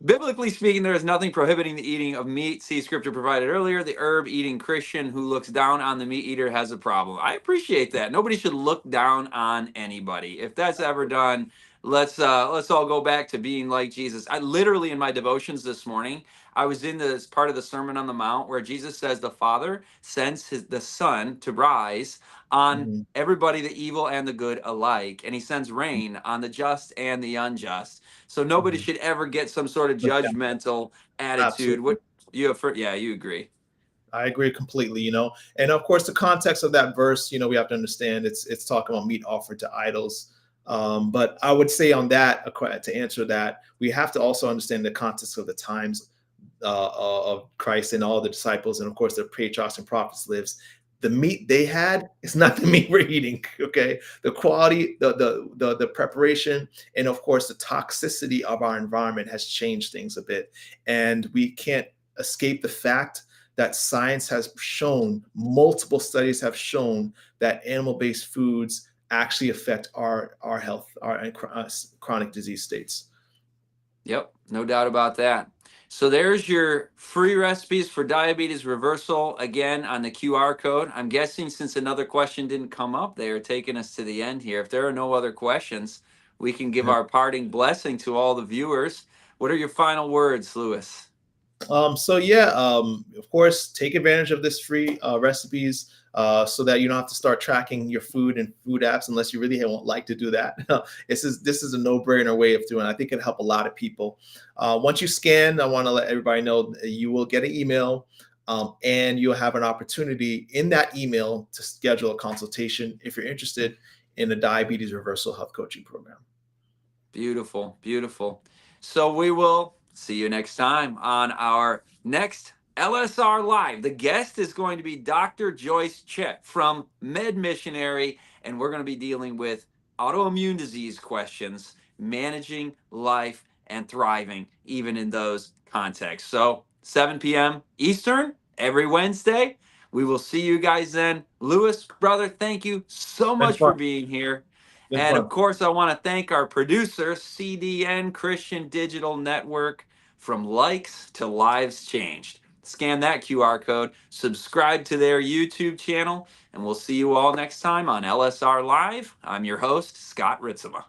Speaker 1: Biblically speaking, there is nothing prohibiting the eating of meat. See scripture provided earlier. The herb eating Christian who looks down on the meat eater has a problem. I appreciate that. Nobody should look down on anybody. If that's ever done, let's all go back to being like Jesus. I literally in my devotions this morning, I was in this part of the Sermon on the Mount where Jesus says the Father sends the Son to rise on
Speaker 2: Mhm.
Speaker 1: everybody, the evil and the good alike, and he sends rain on the just and the unjust. So nobody
Speaker 2: Mhm.
Speaker 1: should ever get some sort of
Speaker 2: Yeah,
Speaker 1: judgmental attitude.
Speaker 2: absolutely.
Speaker 1: What you have for, yeah, you agree.
Speaker 2: I agree completely, And of course, the context of that verse, we have to understand it's talking about meat offered to idols. But I would say on that, to answer that, we have to also understand the context of the times of Christ and all the disciples, and of course, the patriarchs and prophets lives. The meat they had is not the meat we're eating. Okay, the quality, the preparation, and of course, the toxicity of our environment has changed things a bit, and we can't escape the fact that science has shown, multiple studies have shown that animal-based foods actually affect our health, our chronic disease states.
Speaker 1: Yep, no doubt about that. So there's your free recipes for diabetes reversal again on the QR code. I'm guessing since another question didn't come up, they are taking us to the end here. If there are no other questions, we can give our parting blessing to all the viewers. What are your final words, Lewis?
Speaker 2: Of course, take advantage of this free recipes so that you don't have to start tracking your food and food apps unless you really won't like to do that. This is a no-brainer way of doing it. I think it'll help a lot of people. Once you scan, I want to let everybody know that you will get an email and you'll have an opportunity in that email to schedule a consultation if you're interested in the diabetes reversal health coaching program.
Speaker 1: Beautiful, beautiful. So we will see you next time on our next LSR Live. The guest is going to be Dr. Joyce Chet from Med Missionary, and we're going to be dealing with autoimmune disease questions, managing life and thriving even in those contexts. So 7 p.m. Eastern every Wednesday. We will see you guys then. Lewis, brother, thank you so
Speaker 2: Been
Speaker 1: much
Speaker 2: fun.
Speaker 1: for being here.
Speaker 2: Been
Speaker 1: And of
Speaker 2: fun.
Speaker 1: course, I want to thank our producer, CDN Christian Digital Network. From likes to lives changed. Scan that QR code, subscribe to their YouTube channel, and we'll see you all next time on LSR Live. I'm your host, Scott Ritsema.